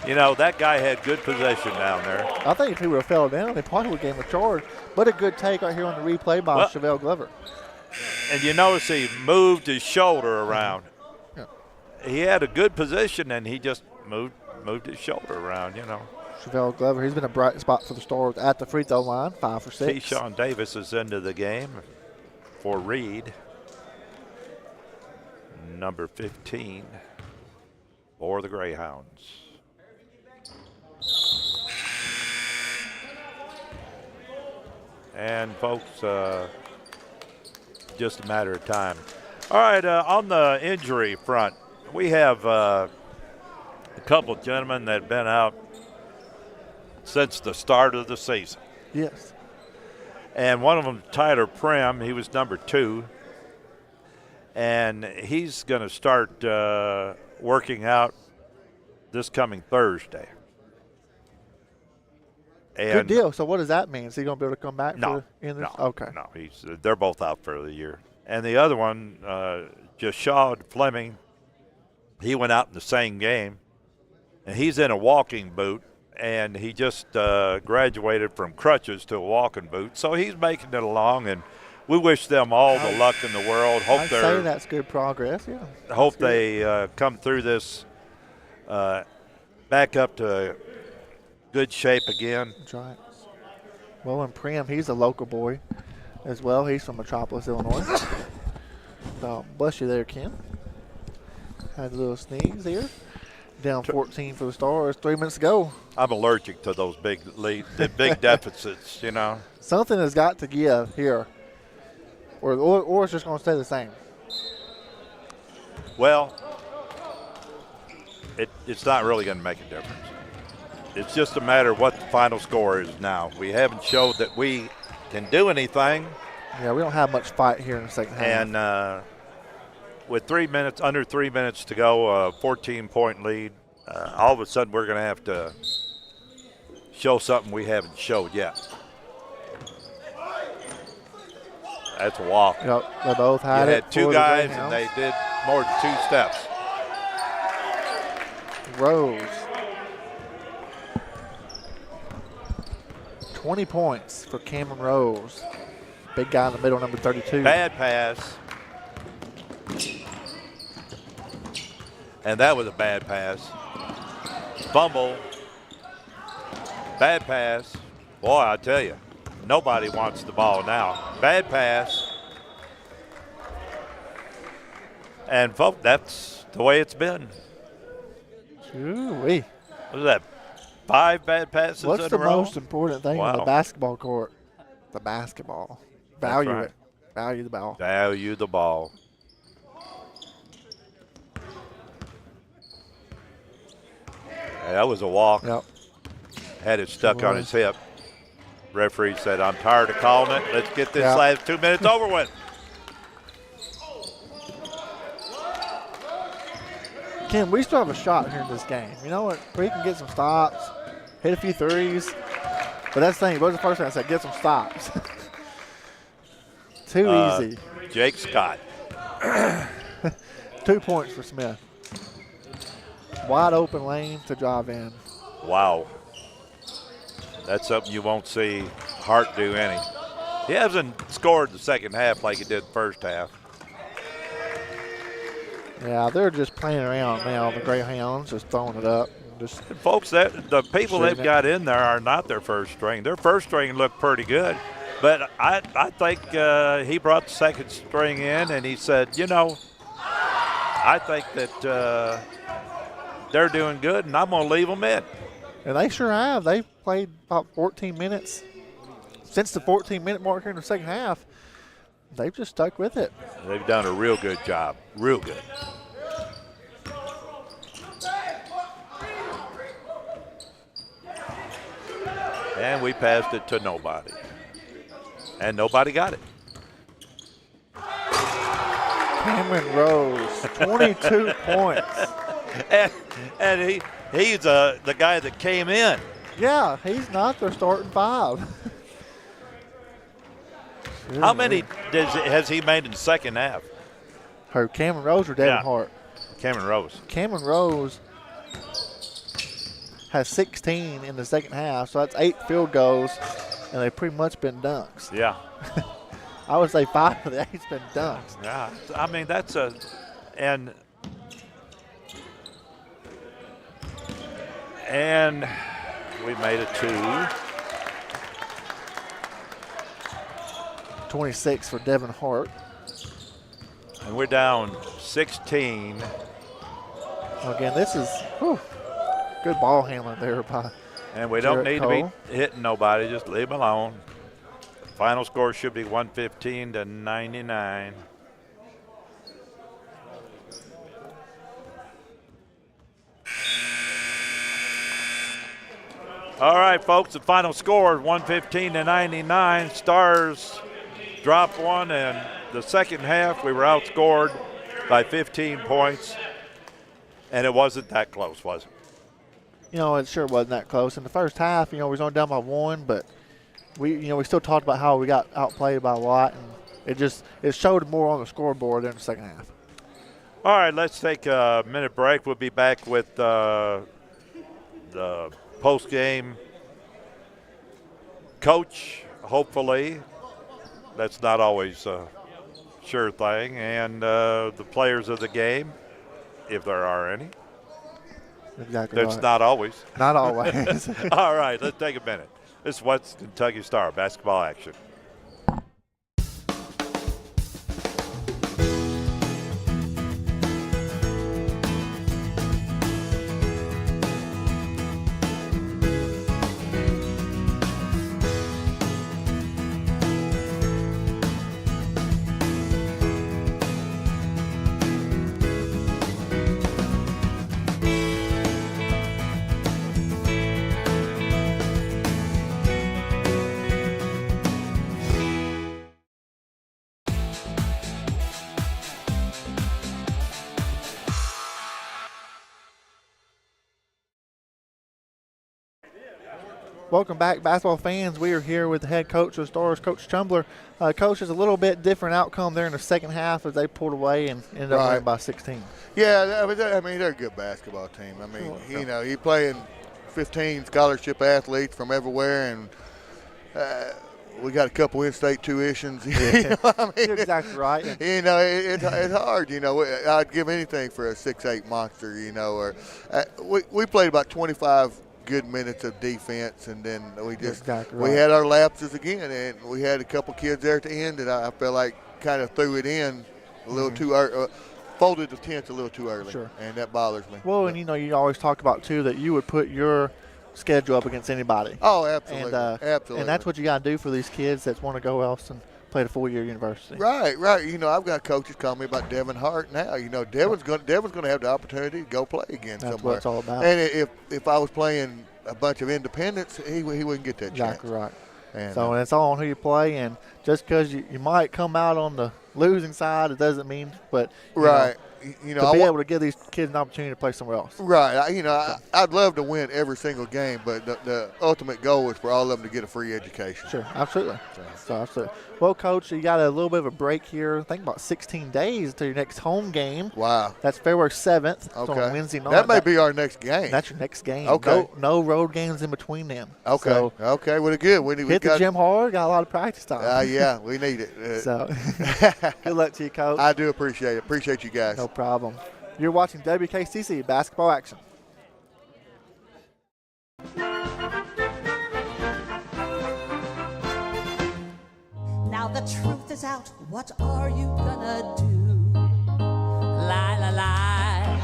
You know, that guy had good possession down there. I think if he would have fell down, they probably would have gave him a charge. But a good take right here on the replay by Chevelle Glover. And you notice he moved his shoulder around. Yeah. He had a good position, and he just moved his shoulder around, you know. Chevelle Glover, he's been a bright spot for the Stars at the free throw line, 5 for 6. T-Shawn Davis is into the game for Reed. Number 15 for the Greyhounds. And folks, just a matter of time. All right, on the injury front, we have a couple of gentlemen that have been out since the start of the season. Yes. And one of them, Tyler Prim, he was number 2. And he's going to start working out this coming Thursday. And good deal. So what does that mean? Is he going to be able to come back? No. Okay. No, they're both out for the year. And the other one, Jashad Fleming, he went out in the same game, and he's in a walking boot, and he just graduated from crutches to a walking boot. So he's making it along, and we wish them all the luck in the world. Hope I'd say that's good progress, yeah. Hope they come through this back up to good shape again. That's right. Well, and Prim, he's a local boy as well. He's from Metropolis, Illinois. So, bless you there, Ken. Had a little sneeze here. Down 14 for the Stars. 3 minutes to go. I'm allergic to those big big deficits, you know. Something has got to give here, or it's just going to stay the same. Well, it's not really going to make a difference. It's just a matter of what the final score is now. We haven't showed that we can do anything. Yeah, we don't have much fight here in the second half. And with under 3 minutes to go, a 14-point lead, all of a sudden we're going to have to show something we haven't showed yet. That's a walk. Yep, they both had it. You had two guys, and they did more than 2 steps. Rose. 20 points for Cameron Rose. Big guy in the middle, number 32. Bad pass. And that was a bad pass. Fumble. Bad pass. Boy, I tell you, nobody wants the ball now. Bad pass. And, folks, that's the way it's been. Ooh-wee. What is that, 5 bad passes in a row? What's the most important thing on the basketball court? The basketball. Value it. Value the ball. Value the ball. Yeah, that was a walk. Yep. Had it stuck on his hip. Referee said, I'm tired of calling it. Let's get this last 2 minutes over with. Ken, we still have a shot here in this game. You know what? We can get some stops, hit a few threes. But that's the thing. What was the first thing I said? Get some stops. Too easy. Jake Scott. 2 points for Smith. Wide open lane to drive in. Wow. That's something you won't see Hart do any. He hasn't scored the second half like he did the first half. Yeah, they're just playing around now. The Greyhounds just throwing it up. Just folks, the people they've got in there are not their first string. Their first string looked pretty good. But I think he brought the second string in, and he said, you know, I think that they're doing good, and I'm going to leave them in. And they sure have. They've played about 14 minutes. Since the 14-minute mark here in the second half, they've just stuck with it. They've done a real good job. Real good. And we passed it to nobody. And nobody got it. Cameron Rose, 22 points. And he's the guy that came in. Yeah, he's not their starting 5. How many has he made in the second half? Her Cameron Rose or Devin Hart? Cameron Rose. Cameron Rose has 16 in the second half, so that's 8 field goals, and they've pretty much been dunks. Yeah. I would say 5 of the 8's been dunks. Yeah, I mean, and we made it 2. 26 for Devin Hart. And we're down 16. Again, this is good ball handling there by And we don't need Cole. to be hitting nobody. Just leave them alone. Final score should be 115 to 99. All right, folks, the final score is 115 to 99. Stars dropped one, and the second half we were outscored by 15 points, and it wasn't that close, was it? You know, it sure wasn't that close. In the first half, we was only down by 1, but we still talked about how we got outplayed by a lot, and it showed more on the scoreboard in the second half. All right, let's take a minute break. We'll be back with the post-game coach, hopefully. That's not always a sure thing. And the players of the game, if there are any. Exactly. That's not always. Not always. All right, let's take a minute. This is West Kentucky Star basketball action. Welcome back, basketball fans. We are here with the head coach of the Stars, Coach Chumbler. Coach, is a little bit different outcome there in the second half as they pulled away and ended up winning by 16. Yeah, I mean they're a good basketball team. I mean, you know, you're playing 15 scholarship athletes from everywhere, and we got a couple in-state tuitions. You know what I mean? You're exactly right. You know, it's hard. You know, I'd give anything for a 6'8" monster. You know, or we played about 25 good minutes of defense, and then we just we had our lapses again, and we had a couple kids there at the end, and I felt like kind of threw it in a little too early, folded the tent a little too early, and that bothers me. Well, and you know, you always talk about too that you would put your schedule up against anybody. Oh, absolutely, and, absolutely. And that's what you got to do for these kids that want to go else and play the full-year university. Right. You know, I've got coaches calling me about Devin Hart now. You know, Devin's going to have the opportunity to go play again somewhere. That's what it's all about. And if I was playing a bunch of independents, he wouldn't get that chance. Exactly right. And, so it's all on who you play, and just because you might come out on the losing side, it doesn't mean, but you know, to be able to give these kids an opportunity to play somewhere else. Right. You know, I'd love to win every single game, but the ultimate goal is for all of them to get a free education. Sure, absolutely. So absolutely. Well, Coach, you got a little bit of a break here. I think about 16 days to your next home game. Wow. That's February 7th. Okay. It's on Wednesday night. That may be our next game. That's your next game. Okay. No road games in between them. Okay. So okay. Well, good. We hit the gym hard. Got a lot of practice time. Yeah, we need it. So good luck to you, Coach. I do appreciate it. Appreciate you guys. No problem. You're watching WKCTC basketball action. Now the truth is out, what are you gonna do? Lie, lie, lie.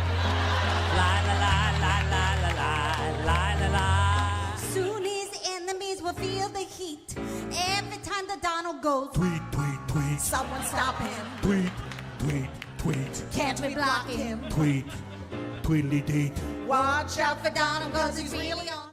Lie, lie, lie, lie, lie, lie, lie, lie, lie. Soon his enemies will feel the heat. Every time the Donald goes, Tweet, tweet, tweet. someone stop him. Tweet, tweet, tweet. Can't we block him? Tweet, tweedly deet. Watch out for Donald, cause he's really on.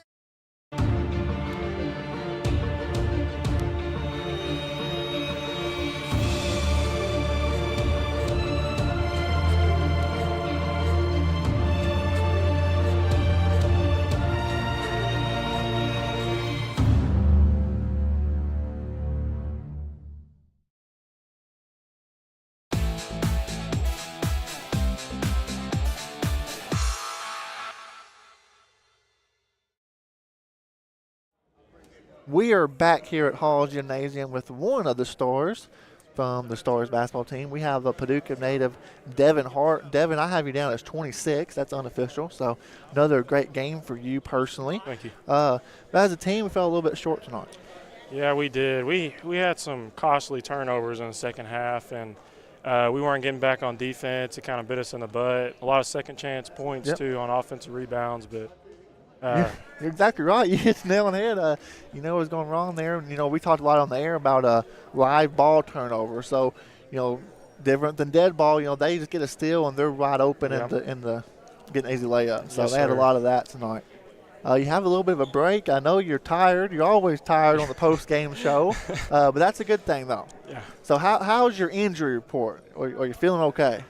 We are back here at Haws Gymnasium with one of the stars from the Stars basketball team. We have a Paducah native, Devin Hart. Devin, I have you down as 26. That's unofficial. So another great game for you personally. Thank you. But as a team, we fell a little bit short tonight. Yeah, we did. We had some costly turnovers in the second half, and we weren't getting back on defense. It kind of bit us in the butt. A lot of second chance points, too, on offensive rebounds, but you're exactly right. You hit the nail on the head. You know what's going wrong there. You know, we talked a lot on the air about live ball turnover. So, you know, different than dead ball. You know, they just get a steal and they're wide open in the getting an easy layup. So they had a lot of that tonight. You have a little bit of a break. I know you're tired. You're always tired on the post-game show, but that's a good thing, though. Yeah. So how's your injury report? Are you feeling okay?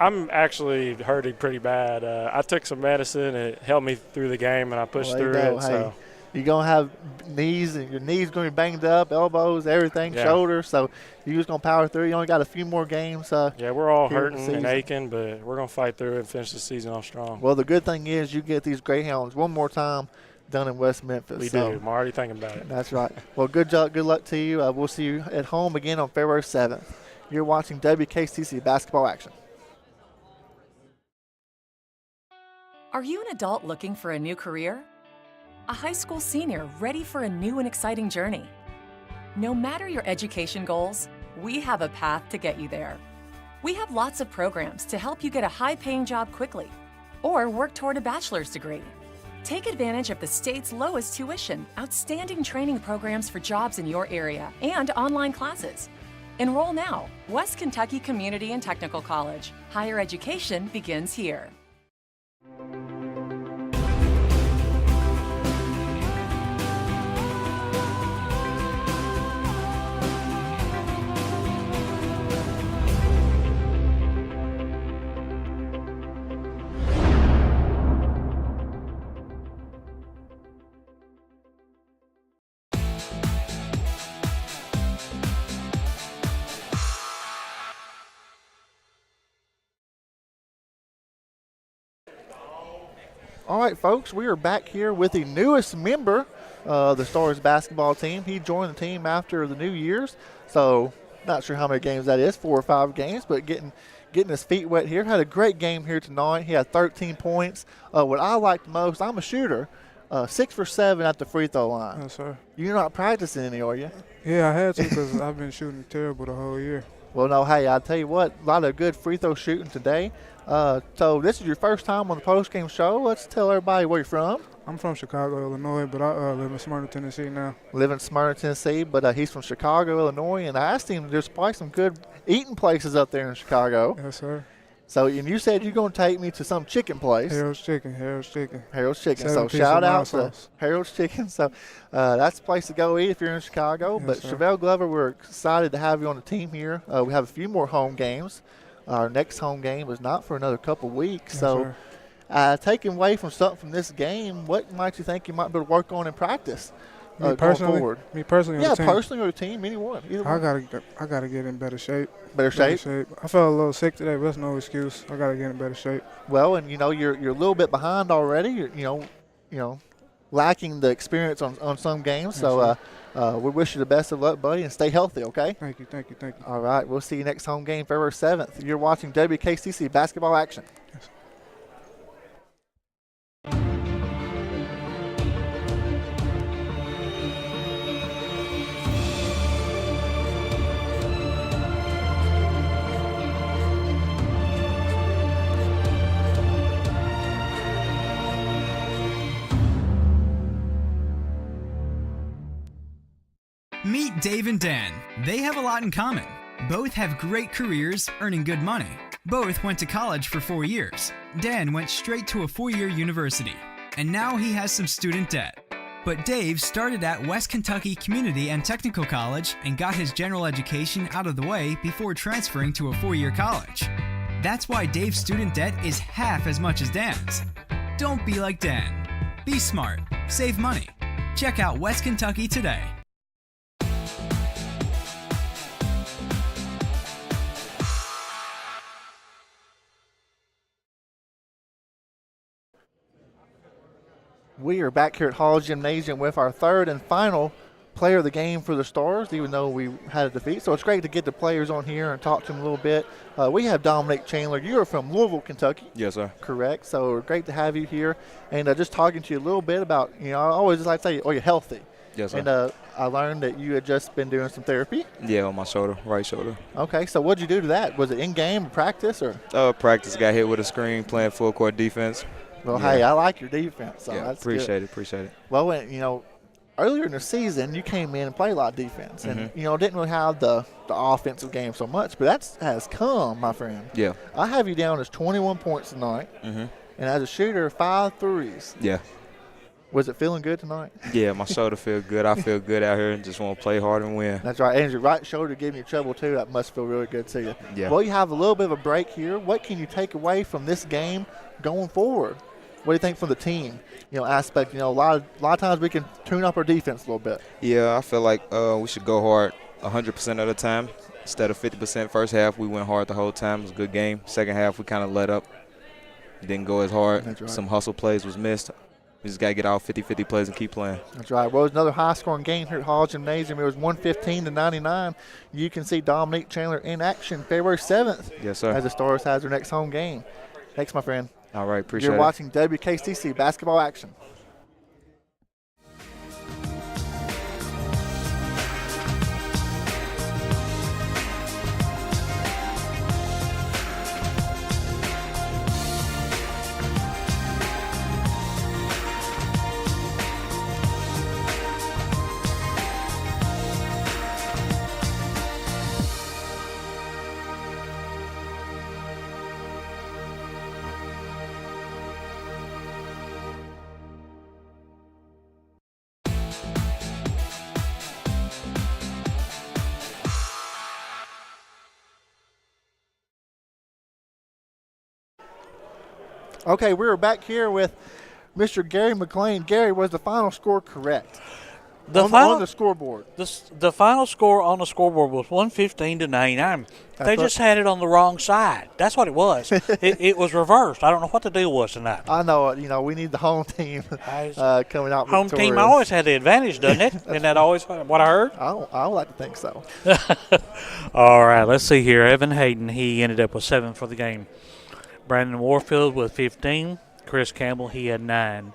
I'm actually hurting pretty bad. I took some medicine. It helped me through the game, and I pushed through it. So You're going to have knees, and your knees going to be banged up, elbows, everything, shoulders. So you're just going to power through. You only got a few more games. Yeah, we're all hurting and aching, but we're going to fight through it and finish the season off strong. Well, the good thing is you get these Greyhounds one more time done in West Memphis. We do. I'm already thinking about it. That's right. Well, good luck to you. We'll see you at home again on February 7th. You're watching WKCTC basketball action. Are you an adult looking for a new career? A high school senior ready for a new and exciting journey? No matter your education goals, we have a path to get you there. We have lots of programs to help you get a high-paying job quickly or work toward a bachelor's degree. Take advantage of the state's lowest tuition, outstanding training programs for jobs in your area, and online classes. Enroll now. West Kentucky Community and Technical College. Higher education begins here. All right, folks, we are back here with the newest member of the Stars basketball team. He joined the team after the New Year's, so not sure how many games that is, 4 or 5 games, but getting his feet wet here. Had a great game here tonight. He had 13 points. What I liked most, I'm a shooter, 6 for 7 at the free throw line. Yes, sir. You're not practicing any, are you? Yeah, I had to because I've been shooting terrible the whole year. Well, no, hey, I'll tell you what, a lot of good free throw shooting today. So this is your first time on the post-game show. Let's tell everybody where you're from. I'm from Chicago, Illinois, but I live in Smyrna, Tennessee now. Live in Smyrna, Tennessee, but he's from Chicago, Illinois, and I asked him there's probably some good eating places up there in Chicago. Yes, sir. So, and you said you're going to take me to some chicken place. Harold's Chicken. So shout out to Harold's Chicken. So that's the place to go eat if you're in Chicago. Yes, but sir. Chevelle Glover, we're excited to have you on the team here. We have a few more home games. Our next home game is not for another couple weeks. Yes, so taking away from something from this game, what might you think you might be able to work on in practice? Me personally, or the team? Personally or the team, either one. I gotta get in better shape. Better shape? I felt a little sick today, but that's no excuse. I gotta get in better shape. Well, and you're a little bit behind already. You know, lacking the experience on some games. Yes, so we wish you the best of luck, buddy, and stay healthy. Okay. Thank you. All right, we'll see you next home game, February 7th. You're watching WKCTC basketball action. Yes. Meet Dave and Dan. They have a lot in common. Both have great careers earning good money. Both went to college for 4 years. Dan went straight to a 4-year university, and now he has some student debt. But Dave started at West Kentucky Community and Technical College and got his general education out of the way before transferring to a 4-year college. That's why Dave's student debt is half as much as Dan's. Don't be like Dan. Be smart. Save money. Check out West Kentucky today. We are back here at Haws Gymnasium with our third and final player of the game for the Stars, even though we had a defeat. So it's great to get the players on here and talk to them a little bit. We have Dominic Chandler. You are from Louisville, Kentucky. Yes, sir. Correct. So great to have you here. And just talking to you a little bit about, I always just like to say, are you healthy? Yes, sir. And I learned that you had just been doing some therapy. Yeah, on my shoulder, right shoulder. Okay, so what did you do to that? Was it in-game practice or? Practice. Got hit with a screen, playing full court defense. Well, hey, I like your defense. So yeah, that's appreciate good. it. Well, earlier in the season, you came in and played a lot of defense. And, didn't really have the offensive game so much. But that has come, my friend. Yeah. I have you down as 21 points tonight. And as a shooter, 5 threes. Yeah. Was it feeling good tonight? Yeah, my shoulder feel good. I feel good out here and just want to play hard and win. That's right. And your right shoulder giving you trouble, too. That must feel really good to you. Yeah. Well, you have a little bit of a break here. What can you take away from this game going forward? What do you think for the team, aspect? A lot of times we can tune up our defense a little bit. Yeah, I feel like we should go hard 100% of the time. Instead of 50% first half, we went hard the whole time. It was a good game. Second half, we kind of let up. Didn't go as hard. That's right. Some hustle plays was missed. We just got to get out 50-50 plays and keep playing. That's right. Well, it was another high-scoring game here at Haws Gymnasium. It was 115-99. You can see Dominique Chandler in action February 7th. Yes, sir. As the Stars has their next home game. Thanks, my friend. All right, appreciate it. You're watching WKCTC basketball action. Okay, we're back here with Mr. Gary McLean. Gary, was the final score correct? On the scoreboard. The final score on the scoreboard was 115-99. They just had it on the wrong side. That's what it was. it was reversed. I don't know what the deal was tonight. I know it. We need the home team coming out home victorious. team always had the advantage, doesn't it? Isn't that always what I heard? I would like to think so. All right, let's see here. Evan Hayden, he ended up with 7 for the game. Brandon Warfield with 15. Chris Campbell, he had 9.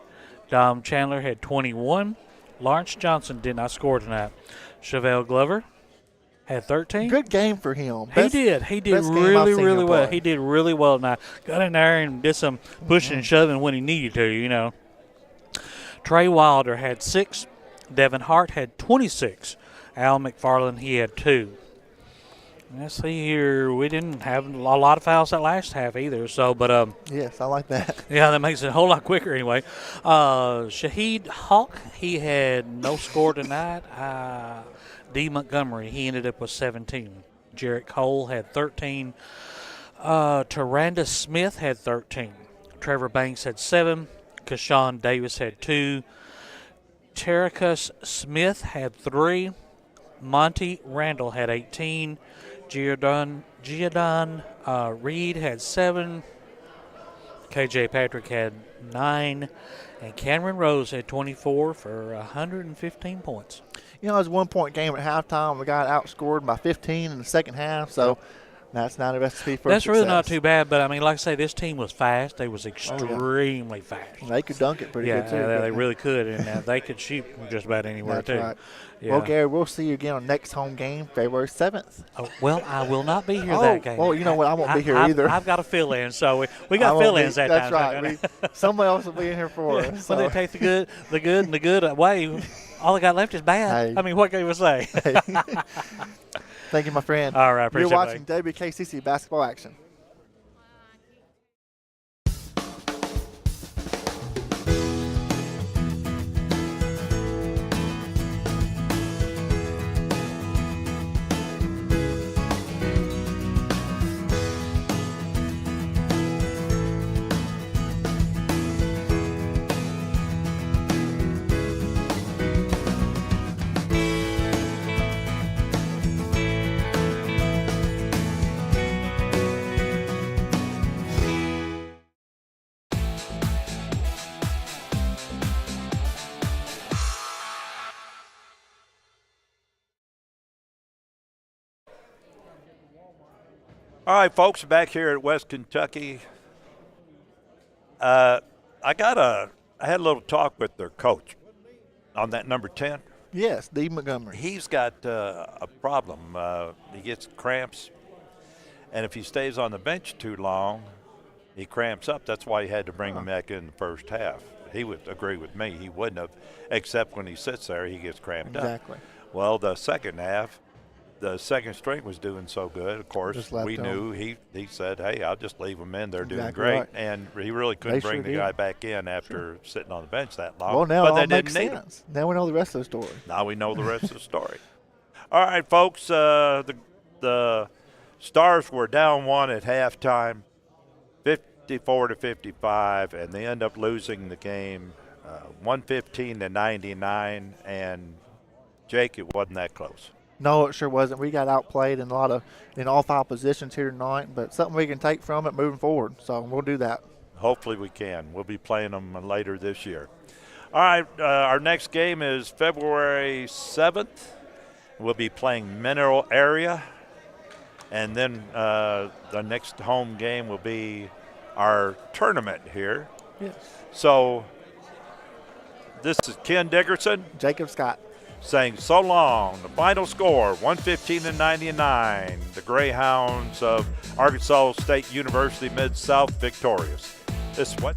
Dom Chandler had 21. Lawrence Johnson did not score tonight. Chevelle Glover had 13. Good game for him. He did really well. He did really well tonight. Got in there and did some pushing and shoving when he needed to, Trey Wilder had 6. Devin Hart had 26. Al McFarland, he had 2. Let's see here. We didn't have a lot of fouls that last half either. So, but yes, I like that. Yeah, that makes it a whole lot quicker anyway. Shahid Hawk, he had no score tonight. D. Montgomery, he ended up with 17. Jarrett Cole had 13. Taranda Smith had 13. Trevor Banks had 7. Kashawn Davis had 2. Terikus Smith had 3. Monty Randall had 18. Giordon Reed had 7. KJ Patrick had 9. And Cameron Rose had 24 for 115 points. It was a 1-point game at halftime. We got outscored by 15 in the second half, so that's not a recipe for That's success. really not too bad, but, like I say, this team was fast. They was extremely fast. They could dunk it pretty good, too. Yeah, they really could, and they could shoot from just about anywhere, that's too. Right. Yeah. Well, Gary, we'll see you again on next home game, February 7th. Oh, well, I will not be here that game. Well, you know what? I won't be here either. I've got a fill-in, so we got fill-ins that that's time. That's right. Somebody else will be in here for us. When they take the good and the good away, all they got left is bad. Hey. What can you say? Hey. Thank you, my friend. All right, appreciate it. You're watching WKCC basketball action. All right, folks, back here at West Kentucky. I had a little talk with their coach on that number 10. Yes, D. Montgomery. He's got a problem. He gets cramps, and if he stays on the bench too long, he cramps up. That's why he had to bring him back in the first half. He would agree with me. He wouldn't have, except when he sits there, he gets cramped up. Exactly. Well, the second half, the second string was doing so good. Of course, we knew he said, hey, I'll just leave them in. They're doing great. Right. And he really couldn't bring the guy back in after sitting on the bench that long. Well, now but it they all didn't makes need sense. him. Now we know the rest of the story. Now we know the rest of the story. All right, folks, the Stars were down 1 at halftime. 54-55, and they end up losing the game 115-99. And Jake, it wasn't that close. No, it sure wasn't. We got outplayed in all 5 positions here tonight, but something we can take from it moving forward. So we'll do that. Hopefully we can. We'll be playing them later this year. All right, our next game is February 7th. We'll be playing Mineral Area. And then the next home game will be our tournament here. Yes. So this is Ken Dickerson. Jacob Scott. Saying so long. The final score, 115-99. The Greyhounds of Arkansas State University Mid-South victorious. This is what?